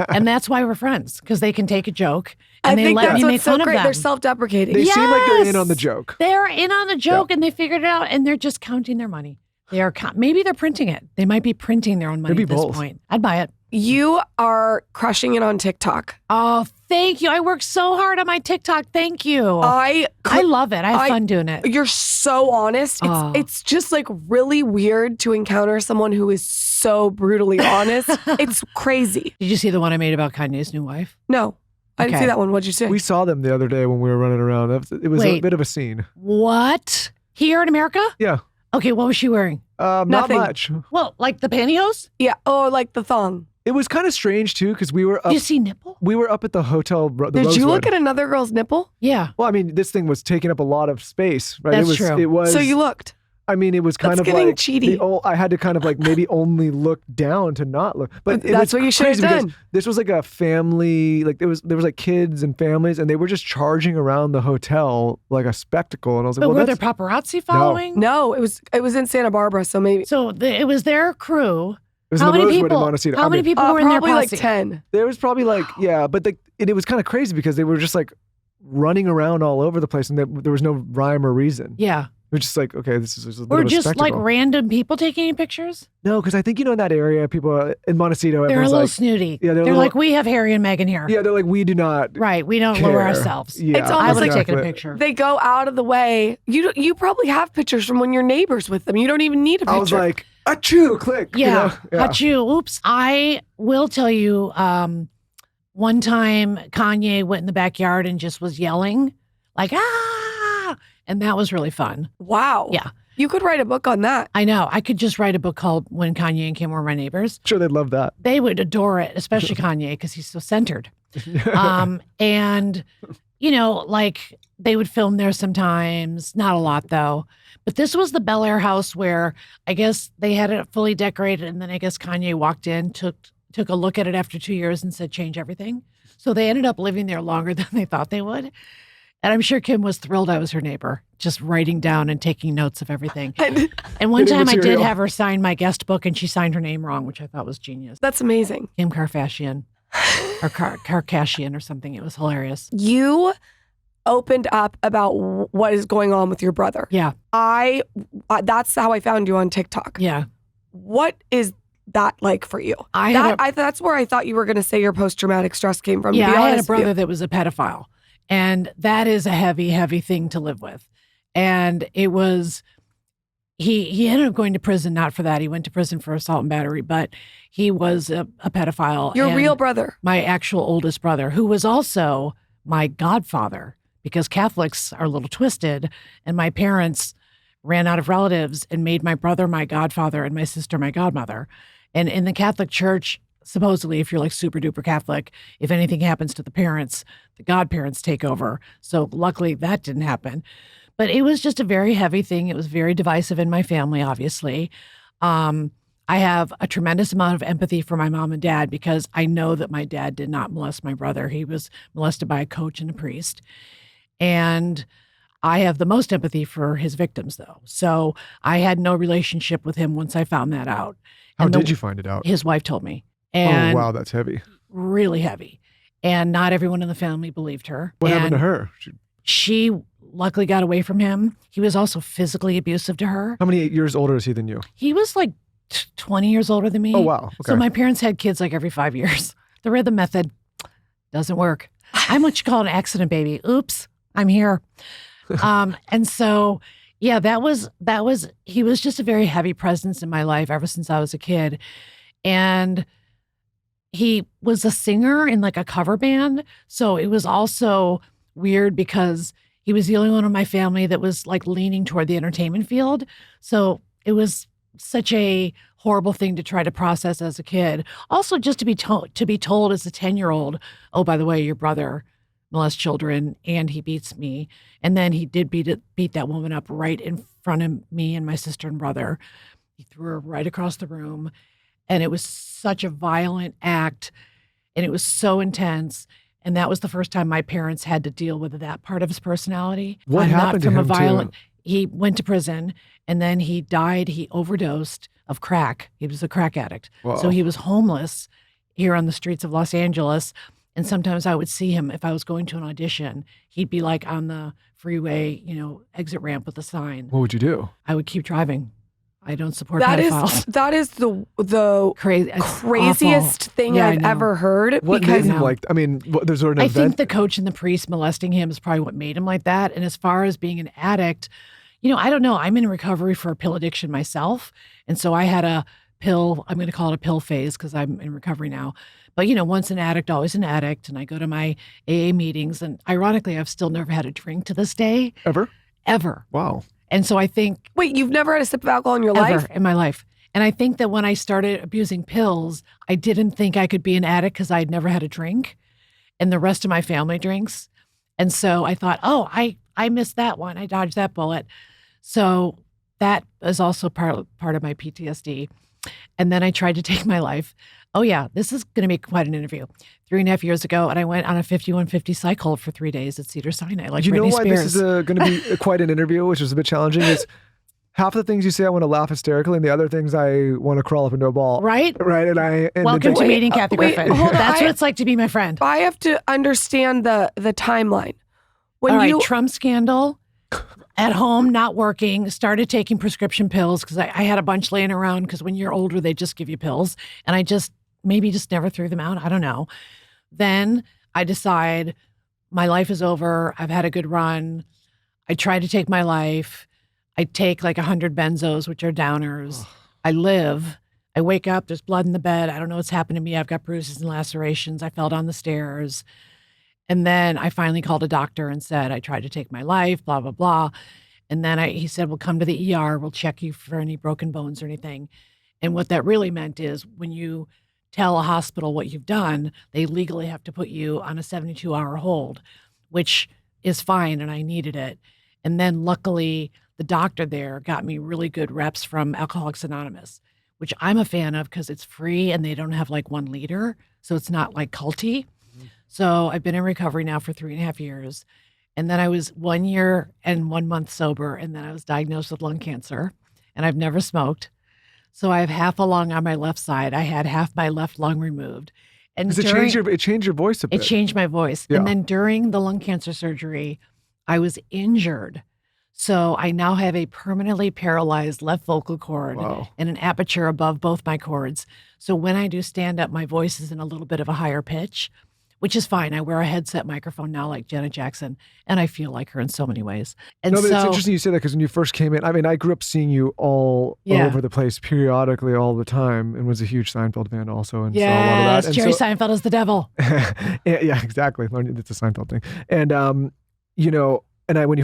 And that's why we're friends, because they can take a joke and I they think let that's me make what's so fun great. of They're them. self-deprecating. They seem like they're in on the Yes. joke. They're in on the joke and they figured it out and they're just counting their money. They are maybe they're printing it. They might be printing their own money Maybe at this both. point. I'd buy it. You are crushing it on TikTok. Oh, thank you. I worked so hard on my TikTok. Thank you. I love it. I have fun doing it. You're so honest. Oh. It's just like really weird to encounter someone who is so brutally honest. It's crazy. Did you see the one I made about Kanye's new wife? No, I didn't Okay. see that one. What'd you say? We saw them the other day when we were running around. It was a Wait. bit of a scene. What? Here in America? Yeah. Okay, what was she wearing? Not Nothing. much. Well, like the pantyhose? Yeah. Oh, like the thong. It was kind of strange too because we were Did up. you see nipple? We were up at the hotel. Did you look at another girl's nipple? Yeah. Well, I mean, this thing was taking up a lot of space, right? That's it was. true. It was. So you looked. I mean, it was kind That's of getting like cheaty. I had to kind of like maybe only look down to not look. But it That's was what you should have crazy because done. This was like a family. Like there was like kids and families, and they were just charging around the hotel like a spectacle. And I was like, But well, were there that's paparazzi following? No, it was in Santa Barbara. So maybe So it was their crew. it was How in the many Rosewood in people? Montecito. How I many mean, people were in their probably like posse? 10. There was probably like but it was kind of crazy because they were just like running around all over the place, and there was no rhyme or reason. Yeah. It was just like, okay, this is a bit Or of a just like spectacle. random people taking pictures? No, because I think in that area, people in Montecito, They're a everyone's little like, snooty. Yeah, they're they're like, little- we have Harry and Meghan here. yeah, they're like, we do not. Right. We don't care. lower ourselves. Yeah, It's I almost would like have taken a exactly. picture. They go out of the way. You probably have pictures from when you're neighbors with them. You don't even need a picture. I was like, achoo, click. you Yeah. know? Achoo. Oops. I will tell you, one time Kanye went in the backyard and just was yelling, like, ah. And that was really fun. wow. Yeah. You could write a book on that. I know. I could just write a book called When Kanye and Kim Were My Neighbors. Sure, they'd love that. They would adore it, especially Kanye, because he's so centered. And, like they would film there sometimes, not a lot though. But this was the Bel Air house where I guess they had it fully decorated. And then I guess Kanye walked in, took a look at it after 2 years and said, change everything. So they ended up living there longer than they thought they would. And I'm sure Kim was thrilled I was her neighbor, just writing down and taking notes of everything. And one Getting time I did material. have her sign my guest book and she signed her name wrong, which I thought was genius. That's amazing. Kim Kardashian or Kardashian or something. It was hilarious. You opened up about what is going on with your brother. Yeah. That's how I found you on TikTok. Yeah. What is that like for you? I had That's where I thought you were going to say your post-traumatic stress came from. yeah, to be I had a honest with you. brother that was a pedophile. And that is a heavy, heavy thing to live with. And it was, he ended up going to prison, not for that. He went to prison for assault and battery, but he was a pedophile. Your And real brother. my actual oldest brother, who was also my godfather, because Catholics are a little twisted. And my parents ran out of relatives and made my brother my godfather and my sister my godmother. And in the Catholic Church, supposedly, if you're like super duper Catholic, if anything happens to the parents, the godparents take over. So luckily that didn't happen. But it was just a very heavy thing. It was very divisive in my family, obviously. I have a tremendous amount of empathy for my mom and dad because I know that my dad did not molest my brother. He was molested by a coach and a priest. And I have the most empathy for his victims, though. So I had no relationship with him once I found that out. How And did you find it out? His wife told me. And oh, wow, that's heavy. really heavy. And not everyone in the family believed her. What And happened to her? She luckily got away from him. He was also physically abusive to her. How many years older is he than you? He was like 20 years older than me. Oh, wow. Okay. So my parents had kids like every 5 years. The rhythm method doesn't work. I'm what you call an accident baby. Oops, I'm here. And so, yeah, he was just a very heavy presence in my life ever since I was a kid. And he was a singer in like a cover band. So it was also weird because he was the only one in my family that was like leaning toward the entertainment field. So it was such a horrible thing to try to process as a kid. Also, just to be told as a 10-year-old, oh, by the way, your brother molests children and he beats me. And then he did beat that woman up right in front of me and my sister and brother. He threw her right across the room. And it was such a violent act. And it was so intense. And that was the first time my parents had to deal with that part of his personality. What happened to him too? He went to prison and then he died. He overdosed of crack. He was a crack addict. Whoa. So he was homeless here on the streets of Los Angeles. And sometimes I would see him if I was going to an audition. He'd be like on the freeway, exit ramp with a sign. What would you do? I would keep driving. I don't support pedophiles. That is the craziest thing Yeah, I I've know. ever heard. What because made him like? I mean, there's an I event. think the coach and the priest molesting him is probably what made him like that. And as far as being an addict, I don't know. I'm in recovery for a pill addiction myself. And so I had a pill, I'm going to call it a pill phase because I'm in recovery now. But, once an addict, always an addict. And I go to my AA meetings. And ironically, I've still never had a drink to this day. Ever. Wow. And so I think. Wait, you've never had a sip of alcohol in your life? In my life. And I think that when I started abusing pills, I didn't think I could be an addict because I'd never had a drink. And the rest of my family drinks. And so I thought, oh, I missed that one. I dodged that bullet. So that is also part of my PTSD. And then I tried to take my life. Oh, yeah, this is going to be quite an interview. 3.5 years ago, and I went on a 5150 cycle for 3 days at Cedars-Sinai, like You know Britney why Spears. this is going to be quite an interview, which is a bit challenging, is half the things you say I want to laugh hysterically, and the other things I want to crawl up into a ball. Right? Right. And Welcome to meeting Kathy wait, Griffin. hold on. That's what it's like to be my friend. I have to understand the timeline. When All right, you Trump scandal, at home, not working, started taking prescription pills because I had a bunch laying around because when you're older, they just give you pills. And I just never threw them out. I don't know. Then I decide my life is over. I've had a good run. I try to take my life. I take like 100 benzos, which are downers. I live. I wake up. There's blood in the bed. I don't know what's happened to me. I've got bruises and lacerations. I fell down the stairs. And then I finally called a doctor and said, I tried to take my life, blah, blah, blah. And then he said, well, come to the ER. We'll check you for any broken bones or anything. And what that really meant is when you tell a hospital what you've done, they legally have to put you on a 72-hour hold, which is fine. And I needed it. And then luckily, the doctor there got me really good reps from Alcoholics Anonymous, which I'm a fan of because it's free and they don't have like 1 liter. So it's not like culty. So I've been in recovery now for 3.5 years. And then I was 1 year and 1 month sober. And then I was diagnosed with lung cancer and I've never smoked. So I have half a lung on my left side. I had half my left lung removed. And it changed your voice a bit. It changed my voice. Yeah. And then during the lung cancer surgery, I was injured. So I now have a permanently paralyzed left vocal cord and an aperture above both my cords. So when I do stand up, my voice is in a little bit of a higher pitch, which is fine. I wear a headset microphone now like Janet Jackson, and I feel like her in so many ways. And no, but so, it's interesting you say that because when you first came in, I mean, I grew up seeing you all over the place periodically all the time and was a huge Seinfeld fan also. And saw a lot of that. And Jerry Seinfeld is the devil. yeah, exactly. It's a Seinfeld thing. And, and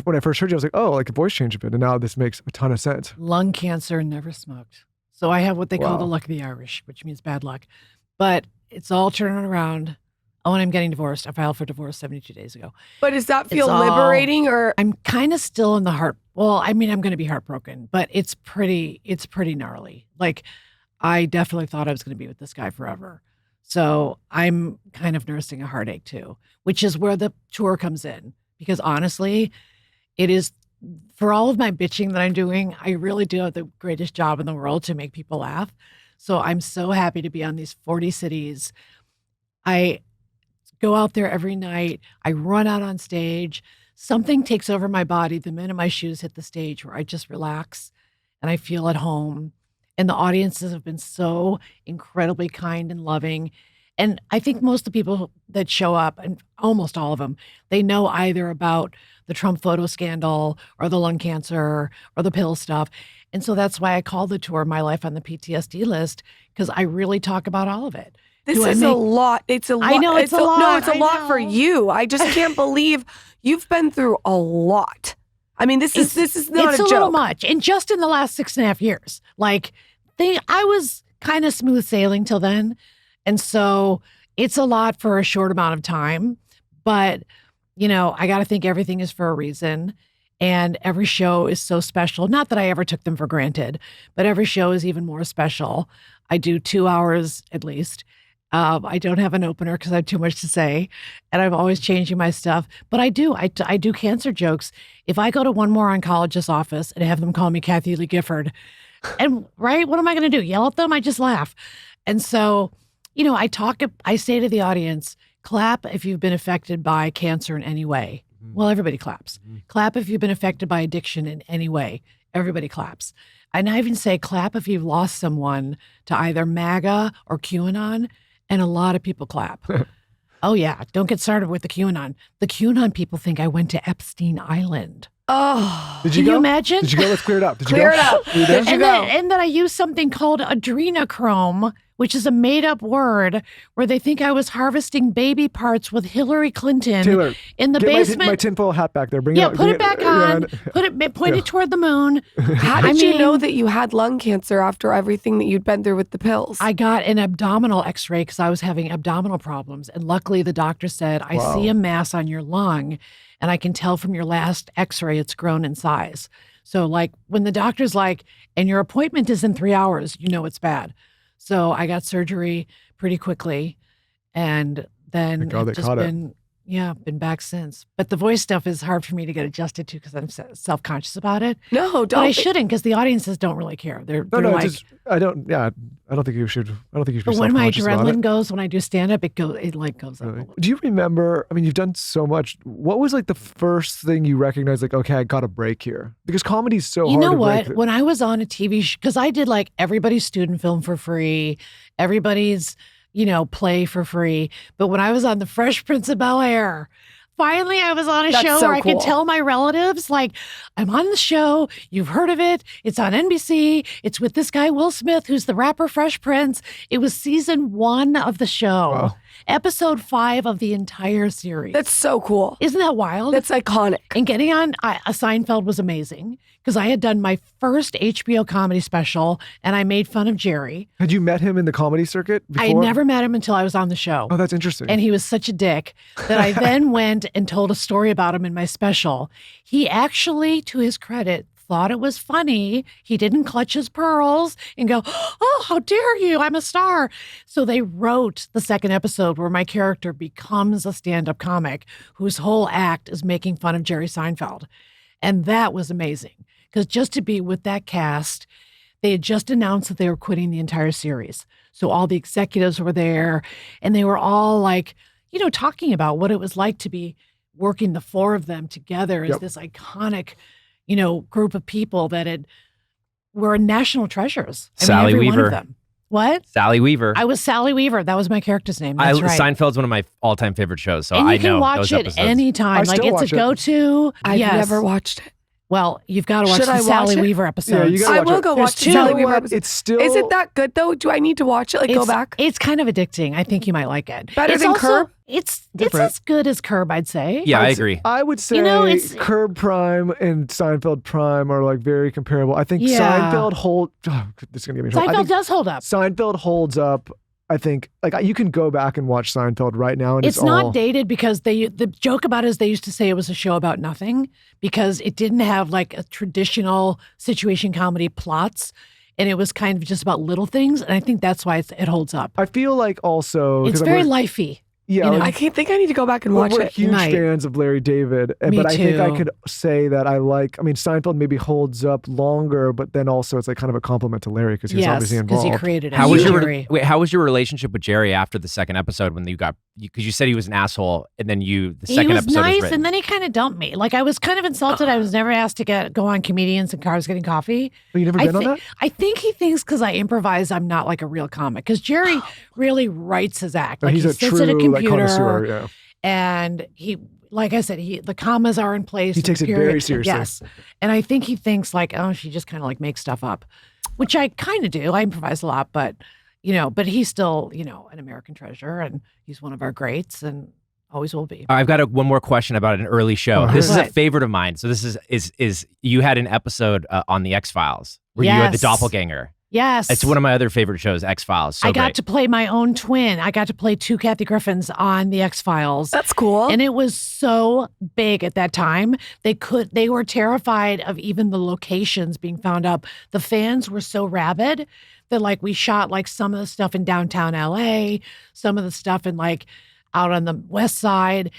when I first heard you, I was like, oh, like a voice change a bit. And now this makes a ton of sense. Lung cancer, never smoked. So I have what they call the luck of the Irish, which means bad luck. But it's all turning around. Oh, and I'm getting divorced. I filed for divorce 72 days ago. But does that feel liberating or? I'm kind of still in the heart. Well, I mean, I'm going to be heartbroken, but it's pretty gnarly. Like, I definitely thought I was going to be with this guy forever. So I'm kind of nursing a heartache too, which is where the tour comes in. Because honestly, it is, for all of my bitching that I'm doing, I really do have the greatest job in the world to make people laugh. So I'm so happy to be on these 40 cities. go out there every night. I run out on stage. Something takes over my body the minute my shoes hit the stage where I just relax and I feel at home. And the audiences have been so incredibly kind and loving. And I think most of the people that show up, and almost all of them, they know either about the Trump photo scandal or the lung cancer or the pill stuff. And so that's why I call the tour My Life on the PTSD List, because I really talk about all of it. This is a lot. It's a lot. I know it's a lot. No, it's a I lot for know. you. I just can't believe you've been through a lot. I mean, this is not it's a a joke. little much. And just in the last 6.5 years, like I was kind of smooth sailing till then. And so it's a lot for a short amount of time. But, you know, I got to think everything is for a reason. And every show is so special. Not that I ever took them for granted, but every show is even more special. I do 2 hours at least. I don't have an opener because I have too much to say, and I'm always changing my stuff. But I do cancer jokes. If I go to one more oncologist's office and have them call me Kathy Lee Gifford, and right, what am I going to do? Yell at them? I just laugh. And so, you know, I say to the audience, clap if you've been affected by cancer in any way. Well, everybody claps. Clap if you've been affected by addiction in any way. Everybody claps. And I even say clap if you've lost someone to either MAGA or QAnon. And a lot of people clap. Oh, yeah. Don't get started with the QAnon. The QAnon people think I went to Epstein Island. Oh, Did you Can go? you imagine? Did you go? Let's clear it up. Did you Clear go? it up. Were you there? Did you and, go? then I used something called adrenochrome, which is a made-up word where they think I was harvesting baby parts with Hillary Clinton Taylor, in the get basement. my tinfoil hat back there. Bring Yeah, it out. put it back on. Point it toward the moon. How did you know that you had lung cancer after everything that you'd been through with the pills? I got an abdominal x-ray because I was having abdominal problems. And luckily the doctor said, I see a mass on your lung and I can tell from your last x-ray it's grown in size. So like when the doctor's like, and your appointment is in 3 hours, you know it's bad. So I got surgery pretty quickly. And then Thank God I've they just caught it. been back since. But the voice stuff is hard for me to get adjusted to because I'm self-conscious about it. No, But don't. I shouldn't because the audiences don't really care. They're No, like, just, I don't think you should. I don't think you should. but Be when my self-conscious about adrenaline it. goes, when I do stand-up, it goes up a Really. little. Do you remember? I mean, you've done so much. What was like the first thing you recognized? Like, okay, I got a break here because comedy's so hard. You know to what? break When I was on a TV show, because I did like everybody's student film for free, everybody's, play for free. But when I was on The Fresh Prince of Bel-Air, finally I was on a That's show so where I could cool. tell my relatives, like, I'm on the show. You've heard of it. It's on NBC. It's with this guy, Will Smith, who's the rapper Fresh Prince. It was season 1 of the show, Wow. episode 5 of the entire series. That's so cool. Isn't that wild? That's iconic. And getting on a Seinfeld was amazing because I had done my first HBO comedy special and I made fun of Jerry. Had you met him in the comedy circuit I before? never met him until I was on the show. Oh, that's interesting. And he was such a dick that I then went and told a story about him in my special. He actually, to his credit, thought it was funny. He didn't clutch his pearls and go, oh, how dare you? I'm a star. So they wrote the second episode where my character becomes a stand-up comic whose whole act is making fun of Jerry Seinfeld. And that was amazing because just to be with that cast, they had just announced that they were quitting the entire series. So all the executives were there and they were all like, talking about what it was like to be working the 4 of them together as Yep. this iconic, group of people that were national treasures. Sally every one Weaver. of them. What? Sally Weaver. I was Sally Weaver. That was my character's name. That's right. Seinfeld's one of my all-time favorite shows, so and you I can know watch those it episodes. anytime. I Like still it's a watch it. go-to. I've Yes. never watched it. Well, you've got to watch Should the I watch Sally it? Weaver episodes. you gotta I watch will it. go There's watch the two. Sally You know Weaver what? episode. It's still. Is it that good though? Do I need to watch it? Like go back? It's kind of addicting. I think you might like it. Better it's than also, Curb? It's Different. as good as Curb, I'd say. Yeah, I agree. I would say it's- Curb Prime and Seinfeld Prime are like very comparable. I think Yeah. Seinfeld this is gonna get me in trouble. I Seinfeld think does hold up. Seinfeld holds up. I think like you can go back and watch Seinfeld right now, and It's it's not all, dated because the joke about it is they used to say it was a show about nothing because it didn't have like a traditional situation comedy plots. And it was kind of just about little things. And I think that's why it holds up. I feel like also It's 'cause very I'm lifey. Yeah, You know, I can't think I need to go back and Well, watch we're it. huge Right. fans of Larry David, Me but I think I too. could say that I mean, Seinfeld maybe holds up longer, but then also it's like kind of a compliment to Larry because he was yes, obviously because involved. he created it. How was Jerry. how was your relationship with Jerry after the second episode when you got because you said he was an asshole and then the He second was episode was nice, written. and then he kind of dumped me. Like I was kind of insulted. I was never asked to go on Comedians and Cars Getting Coffee. Oh, you never been on that? I think he thinks because I improvise, I'm not like a real comic. Because Jerry really writes his act. No, Like he's he a sits true at a like computer, connoisseur. Yeah. and he, like I said, the commas are in place. He and takes the it very period- seriously. Yes, and I think he thinks like, oh, she just kind of like makes stuff up, which I kind of do. I improvise a lot, but but he's still an American treasure, and he's one of our greats, and always will be. I've got one more question about an early show. Oh, This is a What? favorite of mine. So this is you had an episode on the X-Files where you had the Yes. doppelganger. Yes, It's one of my other favorite shows, X-Files. So I got great. to play my own twin. I got to play two Kathy Griffins on the X-Files. That's cool. And it was so big at that time. They were terrified of even the locations being found up. The fans were so rabid that like we shot like some of the stuff in downtown LA, some of the stuff in like out on the west side.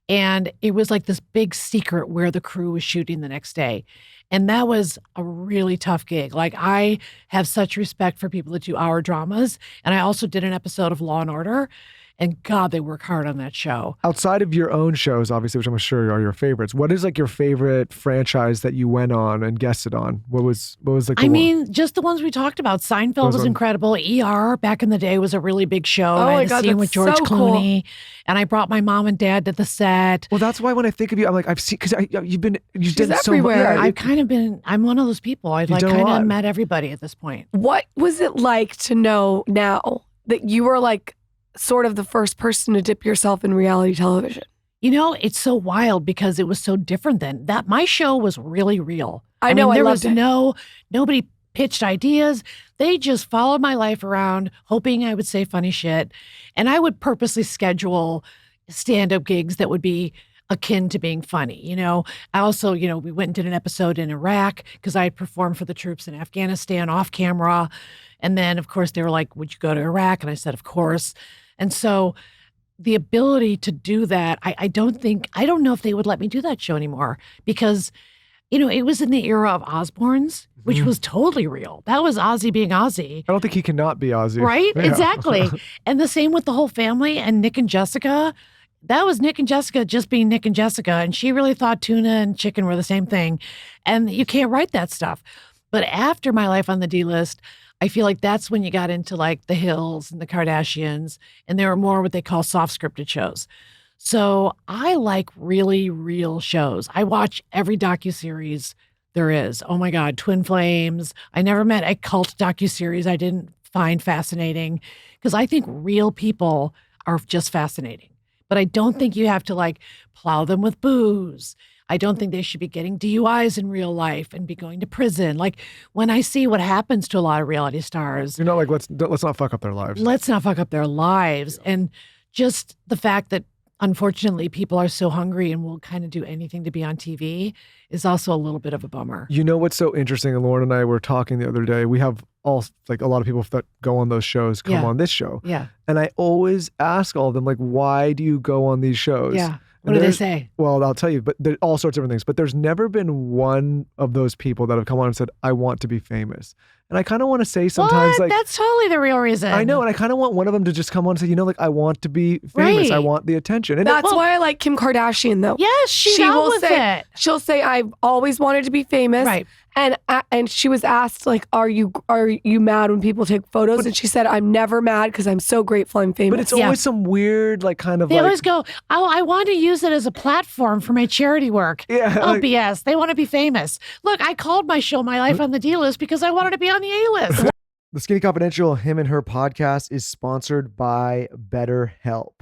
And it was like this big secret where the crew was shooting the next day. And that was a really tough gig. Like I have such respect for people that do hour dramas. And I also did an episode of Law and Order. And God, they work hard on that show. Outside of your own shows, obviously, which I'm sure are your favorites, what is like your favorite franchise that you went on and guested on? What was like? I mean, just the ones we talked about. Seinfeld Those was ones. incredible. ER back in the day was a really big show. Oh I my had a God, scene with that's George so cool. Clooney. And I brought my mom and dad to the set. Well, that's why when I think of you, I'm like, I've seen because you've done so everywhere. much. I'm one of those people. I've You've like done a kind lot. of met everybody at this point. What was it like to know now that you were like sort of the first person to dip yourself in reality television? It's so wild because it was so different then. That my show was really real. I know, I there loved was it. nobody pitched ideas. They just followed my life around, hoping I would say funny shit. And I would purposely schedule stand-up gigs that would be akin to being funny. I also, we went and did an episode in Iraq because I had performed for the troops in Afghanistan off camera. And then, of course, they were like, would you go to Iraq? And I said, of course. And so the ability to do that, I don't know if they would let me do that show anymore because, it was in the era of Osbournes, which was totally real. That was Ozzy being Ozzy. I don't think he cannot be Ozzy. Right? Yeah. Exactly. And the same with the whole family and Nick and Jessica. That was Nick and Jessica just being Nick and Jessica. And she really thought tuna and chicken were the same thing. And you can't write that stuff. But after my life on the D list, I feel like that's when you got into like The Hills and the Kardashians. And there were more what they call soft scripted shows. So I like really real shows. I watch every docuseries there is. Oh my God, Twin Flames. I never met a cult docuseries I didn't find fascinating because I think real people are just fascinating. But I don't think you have to like plow them with booze. I don't think they should be getting DUIs in real life and be going to prison. Like when I see what happens to a lot of reality stars, You're not like let's not fuck up their lives. let's not fuck up their lives. And just the fact that unfortunately people are so hungry and will kind of do anything to be on TV is also a little bit of a bummer. You know what's so interesting? And Lauren and I were talking the other day. We have all like a lot of people that go on those shows come Yeah. on this show, Yeah. and I always ask all of them like, why do you go on these shows? Yeah. And What do they there's- say? Well, I'll tell you, but there's all sorts of different things. But there's never been one of those people that have come on and said, I want to be famous. And I kind of want to say sometimes What? like, That's totally the real reason. I know. And I kind of want one of them to just come on and say, like, I want to be famous. I Right. want the attention. And That's why I like Kim Kardashian though. Yes, she's She out will with say- it. She'll say, I've always wanted to be famous. Right. And she was asked, like, are you mad when people take photos? and she said, I'm never mad because I'm so grateful I'm famous. but it's Yeah. always some weird, like, kind of They like, always go, oh, I want to use it as a platform for my charity work. yeah, Oh, like- BS. They want to be famous. Look, I called my show My Life on the D list because I wanted to be on the A list. The Skinny Confidential Him and Her podcast is sponsored by BetterHelp.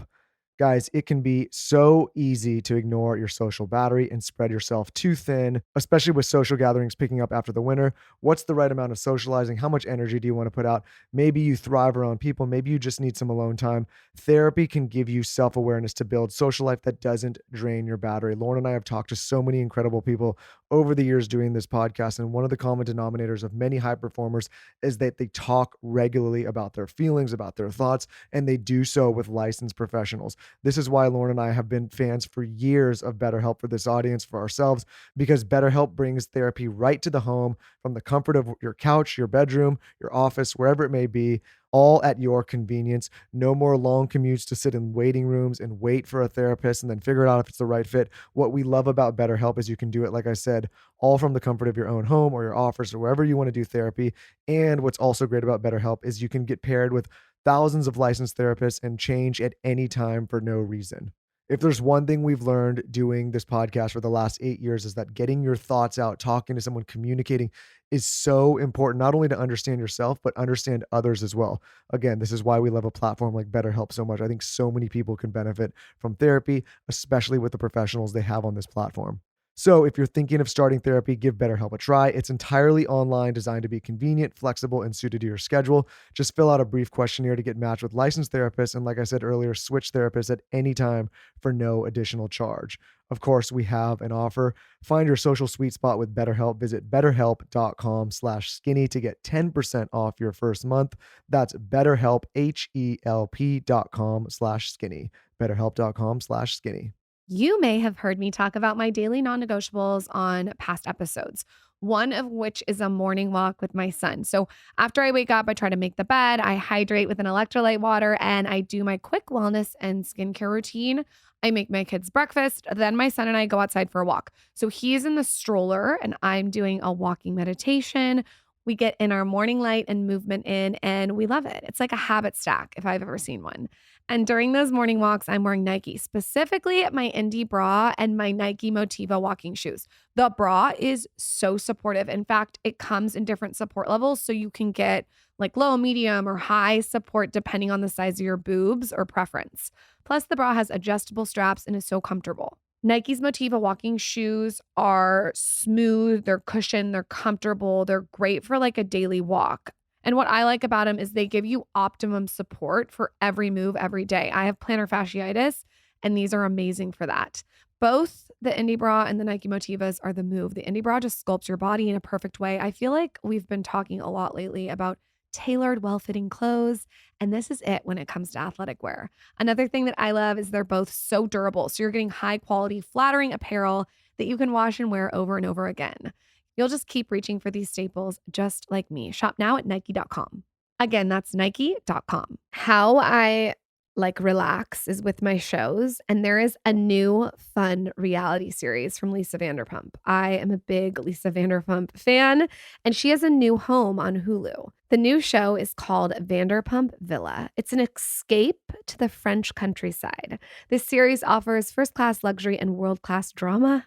Guys, it can be so easy to ignore your social battery and spread yourself too thin, especially with social gatherings picking up after the winter. What's the right amount of socializing? How much energy do you want to put out? Maybe you thrive around people. Maybe you just need some alone time. Therapy can give you self-awareness to build social life that doesn't drain your battery. Lauren and I have talked to so many incredible people over the years doing this podcast, and one of the common denominators of many high performers is that they talk regularly about their feelings, about their thoughts, and they do so with licensed professionals. This is why Lauren and I have been fans for years of BetterHelp for this audience, for ourselves, because BetterHelp brings therapy right to the home from the comfort of your couch, your bedroom, your office, wherever it may be, all at your convenience. No more long commutes to sit in waiting rooms and wait for a therapist and then figure it out if it's the right fit. What we love about BetterHelp is you can do it, like I said, all from the comfort of your own home or your office or wherever you want to do therapy. And what's also great about BetterHelp is you can get paired with thousands of licensed therapists and change at any time for no reason. If there's one thing we've learned doing this podcast for the last 8 years is that getting your thoughts out, talking to someone, communicating is so important, not only to understand yourself, but understand others as well. Again, this is why we love a platform like BetterHelp so much. I think so many people can benefit from therapy, especially with the professionals they have on this platform. So if you're thinking of starting therapy, give BetterHelp a try. It's entirely online, designed to be convenient, flexible, and suited to your schedule. Just fill out a brief questionnaire to get matched with licensed therapists. And like I said earlier, switch therapists at any time for no additional charge. Of course, we have an offer. Find your social sweet spot with BetterHelp. Visit betterhelp.com/skinny to get 10% off your first month. That's BetterHelp, HELP.com/skinny. BetterHelp.com/skinny. You may have heard me talk about my daily non-negotiables on past episodes, one of which is a morning walk with my son. So after I wake up, I try to make the bed, I hydrate with an electrolyte water, and I do my quick wellness and skincare routine. I make my kids breakfast. Then my son and I go outside for a walk. So he's in the stroller and I'm doing a walking meditation. We get in our morning light and movement in, and we love it. It's like a habit stack if I've ever seen one. And during those morning walks, I'm wearing Nike, specifically my Indy bra and my Nike Motiva walking shoes. The bra is so supportive. In fact, it comes in different support levels. So you can get like low, medium, or high support depending on the size of your boobs or preference. Plus, the bra has adjustable straps and is so comfortable. Nike's Motiva walking shoes are smooth, they're cushioned, they're comfortable, they're great for like a daily walk. And what I like about them is they give you optimum support for every move every day. I have plantar fasciitis, and these are amazing for that. Both the Indy bra and the Nike Motivas are the move. The Indy bra just sculpts your body in a perfect way. I feel like we've been talking a lot lately about tailored, well-fitting clothes, and this is it when it comes to athletic wear. Another thing that I love is they're both so durable. So you're getting high-quality, flattering apparel that you can wash and wear over and over again. You'll just keep reaching for these staples just like me. Shop now at Nike.com. Again, that's Nike.com. How I relax is with my shows, and there is a new fun reality series from Lisa Vanderpump. I am a big Lisa Vanderpump fan, and she has a new home on Hulu. The new show is called Vanderpump Villa. It's an escape to the French countryside. This series offers first-class luxury and world-class drama,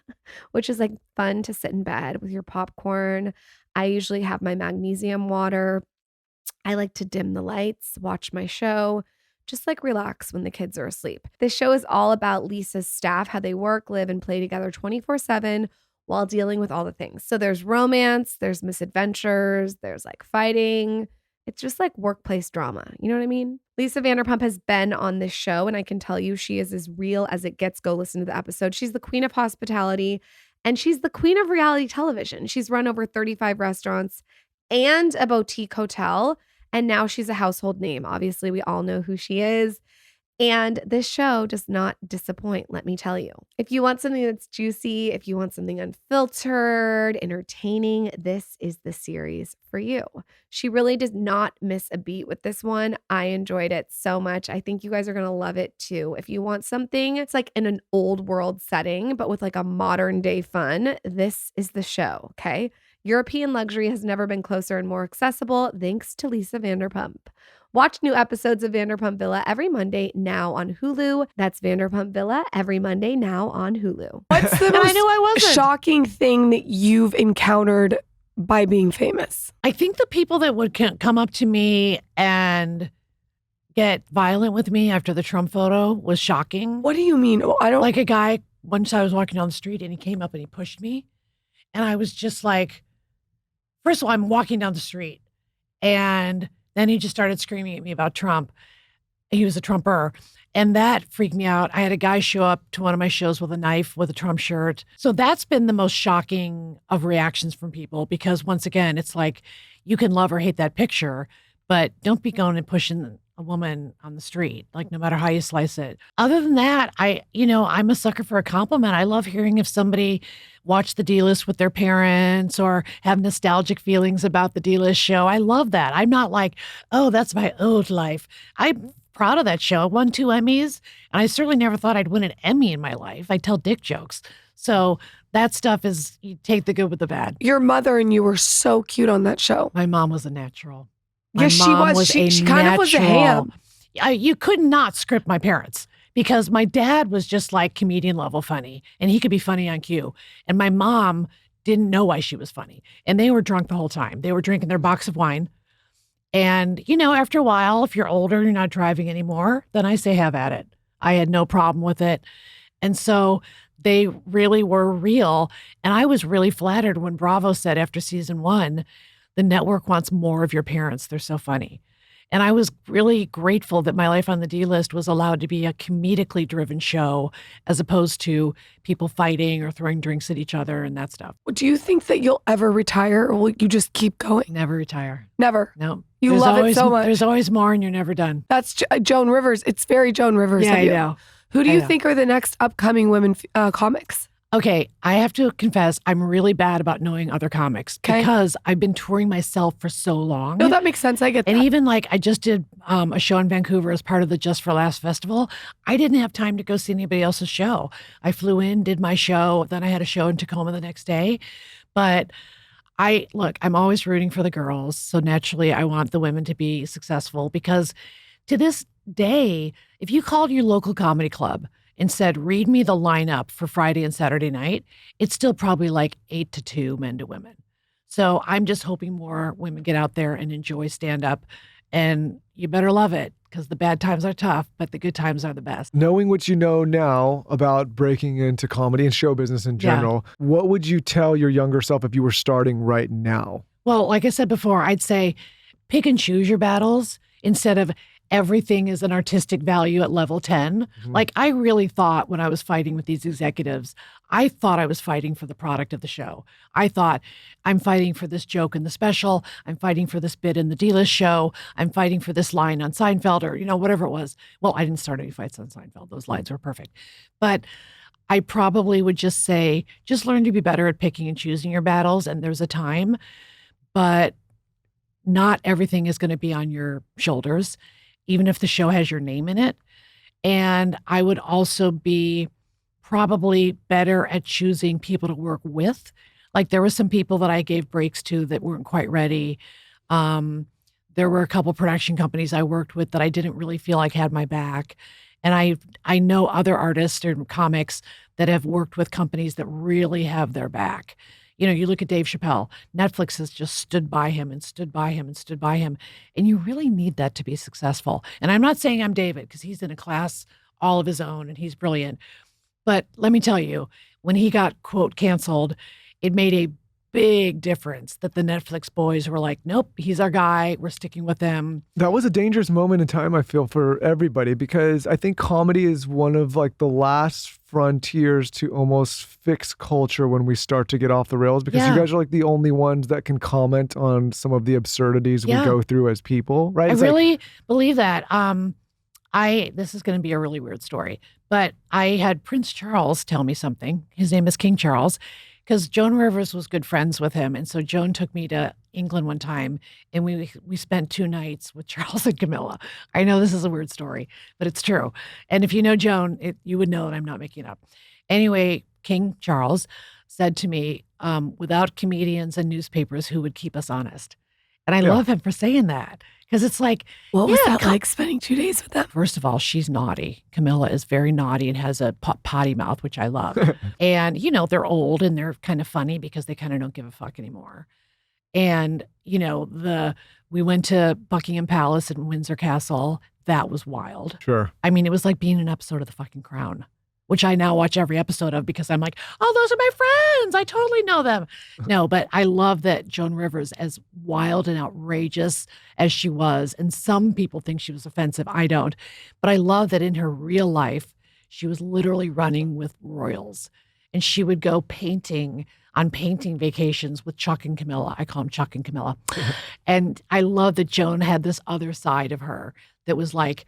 which is like fun to sit in bed with your popcorn. I usually have my magnesium water. I like to dim the lights, watch my show, just like relax when the kids are asleep. This show is all about Lisa's staff, how they work, live, and play together 24/7 while dealing with all the things. So there's romance, there's misadventures, there's like fighting. It's just like workplace drama. You know what I mean? Lisa Vanderpump has been on this show, and I can tell you she is as real as it gets. Go listen to the episode. She's the queen of hospitality, and she's the queen of reality television. She's run over 35 restaurants and a boutique hotel. And now she's a household name. Obviously, we all know who she is. And this show does not disappoint, let me tell you. If you want something that's juicy, if you want something unfiltered, entertaining, this is the series for you. She really does not miss a beat with this one. I enjoyed it so much. I think you guys are going to love it too. If you want something, it's like in an old world setting, but with like a modern day fun, this is the show, okay? European luxury has never been closer and more accessible thanks to Lisa Vanderpump. Watch new episodes of Vanderpump Villa every Monday now on Hulu. That's Vanderpump Villa every Monday now on Hulu. What's the And I knew I most wasn't. shocking thing that you've encountered by being famous? I think the people that would come up to me and get violent with me after the Trump photo was shocking. What do you mean? Oh, I don't Like a guy, once I was walking down the street and he came up and he pushed me. And I was just like, first of all, I'm walking down the street. And then he just started screaming at me about Trump. He was a Trumper. And that freaked me out. I had a guy show up to one of my shows with a knife with a Trump shirt. So that's been the most shocking of reactions from people because once again, it's like you can love or hate that picture, but don't be going and pushing a woman on the street, like no matter how you slice it. Other than that, I'm a sucker for a compliment. I love hearing if somebody watched the D-List with their parents or have nostalgic feelings about the D-List show. I love that. I'm not like, oh, that's my old life. I'm proud of that show. I won 2 Emmys, and I certainly never thought I'd win an Emmy in my life. I tell dick jokes. So that stuff is, you take the good with the bad. Your mother and you were so cute on that show. My mom was a natural. Yes, she was. She kind of was a ham. You could not script my parents because my dad was just like comedian level funny, and he could be funny on cue. And my mom didn't know why she was funny. And they were drunk the whole time. They were drinking their box of wine. And, after a while, if you're older and you're not driving anymore, then I say have at it. I had no problem with it. And so they really were real. And I was really flattered when Bravo said after season 1, the network wants more of your parents. They're so funny. And I was really grateful that My Life on the D-List was allowed to be a comedically driven show as opposed to people fighting or throwing drinks at each other and that stuff. Do you think that you'll ever retire, or will you just keep going? Never retire. Never. No. You There's love always, it so much. There's always more and you're never done. That's Joan Rivers. It's very Joan Rivers. Yeah, of I you. know. Who do I you know. think are the next upcoming women comics? Okay, I have to confess, I'm really bad about knowing other comics because I've been touring myself for so long. No, that makes sense. I get that. And even like I just did a show in Vancouver as part of the Just for Laughs festival. I didn't have time to go see anybody else's show. I flew in, did my show, then I had a show in Tacoma the next day. But I'm always rooting for the girls. So naturally, I want the women to be successful because to this day, if you called your local comedy club and said, read me the lineup for Friday and Saturday night, it's still probably like 8-2 men to women. So I'm just hoping more women get out there and enjoy stand-up. And you better love it because the bad times are tough, but the good times are the best. Knowing what you know now about breaking into comedy and show business in general, what would you tell your younger self if you were starting right now? Well, like I said before, I'd say pick and choose your battles instead of everything is an artistic value at level 10. Mhm. Like I really thought when I was fighting with these executives, I thought I was fighting for the product of the show. I thought I'm fighting for this joke in the special. I'm fighting for this bit in the D-List show. I'm fighting for this line on Seinfeld or, whatever it was. Well, I didn't start any fights on Seinfeld. Those lines were perfect. But I probably would just say, just learn to be better at picking and choosing your battles. And there's a time, but not everything is going to be on your shoulders, even if the show has your name in it. And I would also be probably better at choosing people to work with. Like there were some people that I gave breaks to that weren't quite ready. There were a couple production companies I worked with that I didn't really feel like had my back. And I know other artists or comics that have worked with companies that really have their back. You look at Dave Chappelle, Netflix has just stood by him and stood by him and stood by him. And you really need that to be successful. And I'm not saying I'm David because he's in a class all of his own and he's brilliant. But let me tell you, when he got, quote, canceled, it made a big difference that the Netflix boys were like, nope, he's our guy. We're sticking with him. That was a dangerous moment in time, I feel, for everybody, because I think comedy is one of like the last frontiers to almost fix culture when we start to get off the rails, because you guys are like the only ones that can comment on some of the absurdities we go through as people, right? I really believe that. This is going to be a really weird story, but I had Prince Charles tell me something. His name is King Charles, because Joan Rivers was good friends with him. And so Joan took me to England one time and we spent 2 nights with Charles and Camilla. I know this is a weird story, but it's true. And if you know Joan, you would know that I'm not making it up. Anyway, King Charles said to me, without comedians and newspapers, who would keep us honest? And I love him for saying that. Because it's like, what was that like spending 2 days with them? First of all, she's naughty. Camilla is very naughty and has a potty mouth, which I love. And, they're old and they're kind of funny because they kind of don't give a fuck anymore. And, we went to Buckingham Palace and Windsor Castle. That was wild. Sure. I mean, it was like being an episode of The fucking Crown, which I now watch every episode of because I'm like, oh, those are my friends. I totally know them. No, but I love that Joan Rivers, as wild and outrageous as she was, and some people think she was offensive. I don't. But I love that in her real life, she was literally running with royals. and she would go on painting vacations with Chuck and Camilla. I call them Chuck and Camilla. And I love that Joan had this other side of her that was like,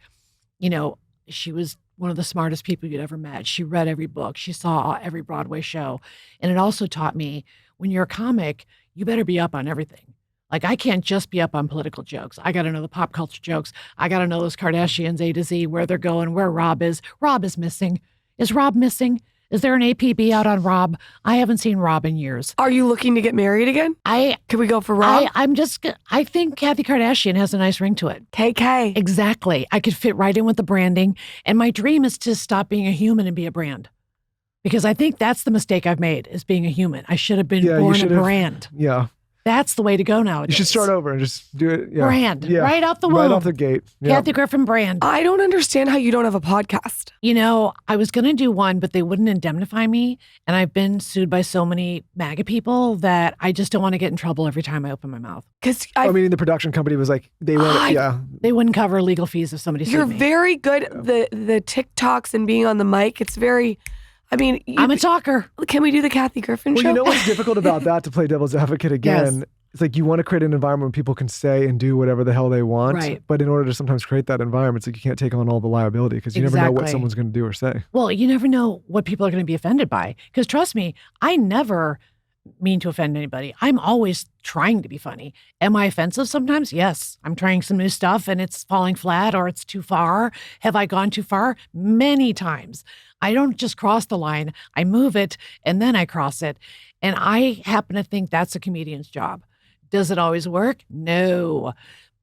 she was one of the smartest people you'd ever met. She read every book. She saw every Broadway show. And it also taught me, when you're a comic, you better be up on everything. Like, I can't just be up on political jokes. I got to know the pop culture jokes. I got to know those Kardashians A to Z, where they're going, where Rob is. Rob is missing. Is Rob missing? Is there an APB out on Rob? I haven't seen Rob in years. Are you looking to get married again? Can we go for Rob? I think Kathy Kardashian has a nice ring to it. KK. Exactly. I could fit right in with the branding. And my dream is to stop being a human and be a brand. Because I think that's the mistake I've made, is being a human. I should have been born a brand. Yeah. That's the way to go nowadays. You should start over and just do it. Yeah. Brand. Yeah. Right out the womb. Right off the gate. Yeah. Kathy Griffin brand. I don't understand how you don't have a podcast. I was going to do one, but they wouldn't indemnify me. And I've been sued by so many MAGA people that I just don't want to get in trouble every time I open my mouth. Because the production company was like, they wouldn't cover legal fees if somebody sued You're me. very good at the TikToks and being on the mic. It's very... I'm a talker. Can we do the Kathy Griffin show? Well, you know what's difficult about that, to play devil's advocate again? Yes. It's like you want to create an environment where people can say and do whatever the hell they want. Right. But in order to sometimes create that environment, it's like you can't take on all the liability because you never know what someone's going to do or say. Well, you never know what people are going to be offended by. Because trust me, I never mean to offend anybody. I'm always trying to be funny. Am I offensive sometimes? Yes. I'm trying some new stuff and it's falling flat or it's too far. Have I gone too far? Many times. I don't just cross the line. I move it and then I cross it. And I happen to think that's a comedian's job. Does it always work? No.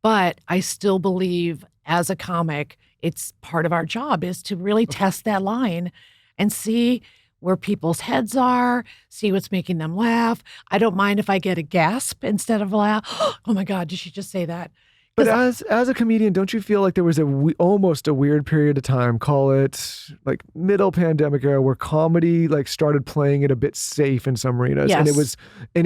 But I still believe as a comic, it's part of our job is to really test that line and see where people's heads are, see what's making them laugh. I don't mind if I get a gasp instead of a laugh. Oh my God, did she just say that? But as a comedian, don't you feel like there was almost a weird period of time, call it like middle pandemic era, where comedy like started playing it a bit safe in some arenas, Yes. and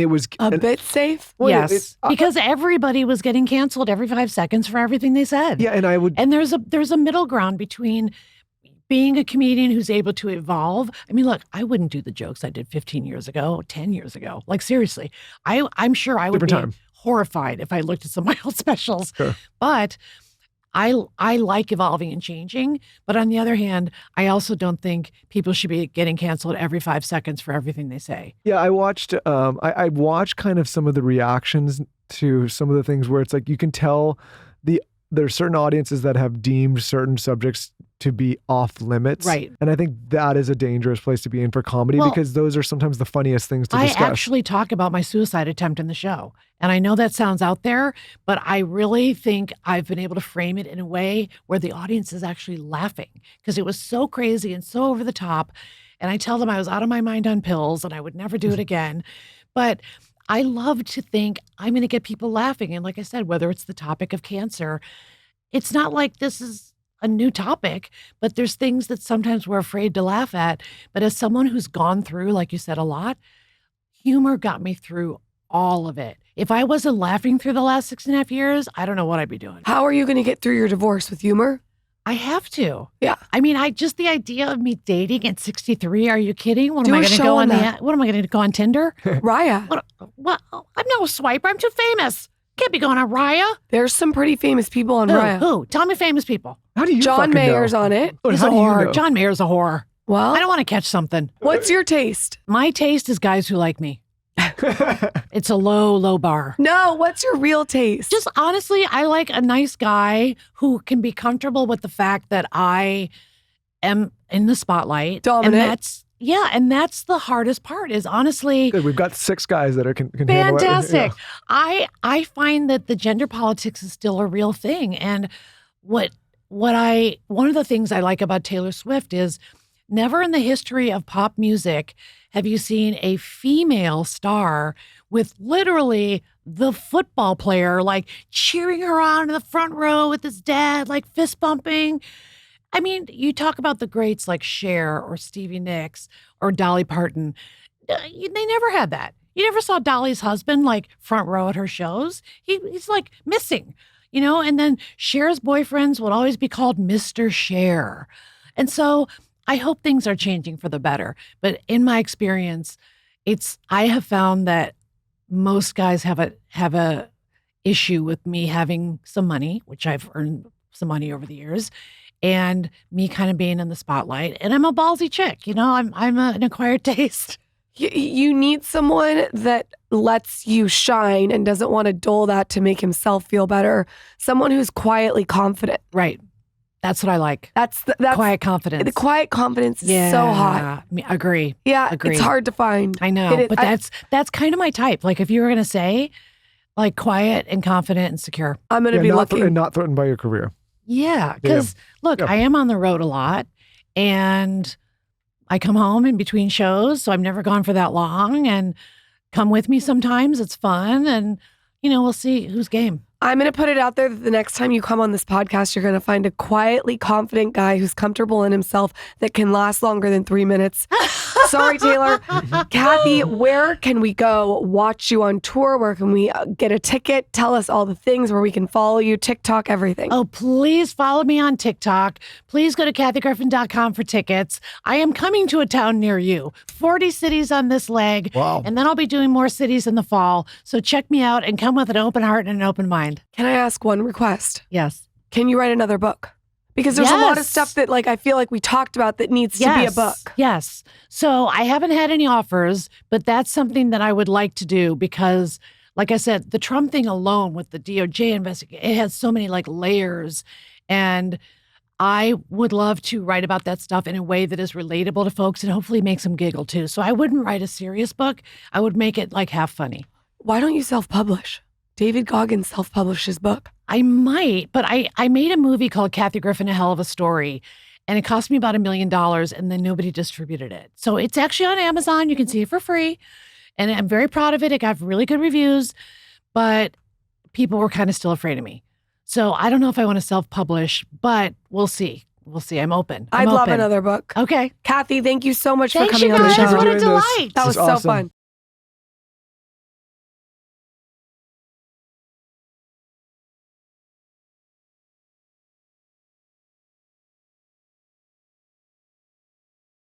it was A bit safe? well, Yes, because everybody was getting canceled every 5 seconds for everything they said. yeah, And there's a middle ground between being a comedian who's able to evolve. I mean, look, I wouldn't do the jokes I did 15 years ago, 10 years ago. Like, seriously, I'm sure I would Different be time. horrified if I looked at some of my old specials. Sure. But I like evolving and changing. But on the other hand, I also don't think people should be getting canceled every 5 seconds for everything they say. Yeah, I watched I watched kind of some of the reactions to some of the things where it's like you can tell there's certain audiences that have deemed certain subjects to be off limits. Right. And I think that is a dangerous place to be in for comedy Well, because those are sometimes the funniest things to I discuss. actually talk about my suicide attempt in the show. And I know that sounds out there, but I really think I've been able to frame it in a way where the audience is actually laughing because it was so crazy and so over the top. And I tell them I was out of my mind on pills and I would never do it again. But I love to think I'm going to get people laughing. And like I said, whether it's the topic of cancer, it's not like this is a new topic, but there's things that sometimes we're afraid to laugh at. But as someone who's gone through, like you said, a lot, humor got me through all of it. If I wasn't laughing through the last 6.5 years, I don't know what I'd be doing. How are you going to get through your divorce with humor? I have to. Yeah. I mean, just the idea of me dating at 63. Are you kidding? What Do am I a going to show go on on that. What am I going to go on Tinder? Raya. What? I'm no swiper. I'm too famous. Can't be going on Raya. There's some pretty famous people on Raya. Who? Tell me famous people. How do you John fucking Mayer's know? on it. Oh, He's how a do you whore. know? John Mayer's a whore. Well, I don't want to catch something. what's your taste? My taste is guys who like me. It's a low, low bar. No, what's your real taste? Just honestly, I like a nice guy who can be comfortable with the fact that I am in the spotlight. Dominant. And that's the hardest part is honestly Good. We've got 6 guys that can handle it. fantastic. Yeah. I find that the gender politics is still a real thing. And one of the things I like about Taylor Swift is never in the history of pop music have you seen a female star with literally the football player like cheering her on in the front row with his dad, like fist bumping. I mean, you talk about the greats like Cher or Stevie Nicks or Dolly Parton. They never had that. You never saw Dolly's husband like front row at her shows. He's like missing, and then Cher's boyfriends would always be called Mr. Cher. And so I hope things are changing for the better. But in my experience, I have found that most guys have a issue with me having some money, which I've earned some money over the years, and me kind of being in the spotlight. And I'm a ballsy chick, I'm an acquired taste. You need someone that lets you shine and doesn't want to dull that to make himself feel better. Someone who's quietly confident. Right. That's what I like. That's quiet confidence. The quiet confidence is so hot. Agree. Yeah, Agree. It's hard to find. I know, but that's kind of my type. Like if you were going to say like quiet and confident and secure. I'm going to be looking. And not threatened by your career. Yeah, because look, I am on the road a lot and I come home in between shows, so I'm never gone for that long, and come with me sometimes. It's fun, and we'll see who's game. I'm going to put it out there that the next time you come on this podcast, you're going to find a quietly confident guy who's comfortable in himself that can last longer than 3 minutes. Sorry, Taylor. Kathy, where can we go watch you on tour? Where can we get a ticket? Tell us all the things where we can follow you, TikTok, everything. Oh, please follow me on TikTok. Please go to kathygriffin.com for tickets. I am coming to a town near you. 40 cities on this leg. Wow. And then I'll be doing more cities in the fall. So check me out and come with an open heart and an open mind. Can I ask one request? Yes. Can you write another book? Because there's a lot of stuff that I feel like we talked about that needs to be a book. Yes. So I haven't had any offers, but that's something that I would like to do because, like I said, the Trump thing alone with the DOJ investigation, it has so many layers. And I would love to write about that stuff in a way that is relatable to folks and hopefully makes them giggle too. So I wouldn't write a serious book. I would make it half funny. Why don't you self-publish? David Goggins self-published his book. I might, but I made a movie called Kathy Griffin, A Hell of a Story, and it cost me about $1 million, and then nobody distributed it. So it's actually on Amazon. You can see it for free, and I'm very proud of it. It got really good reviews, but people were kind of still afraid of me. So I don't know if I want to self-publish, but we'll see. We'll see. I'm open. I'd love another book. Okay. Kathy, thank you so much for Thanks, coming you on the guys. show. What a Doing this. delight. That was so awesome. fun.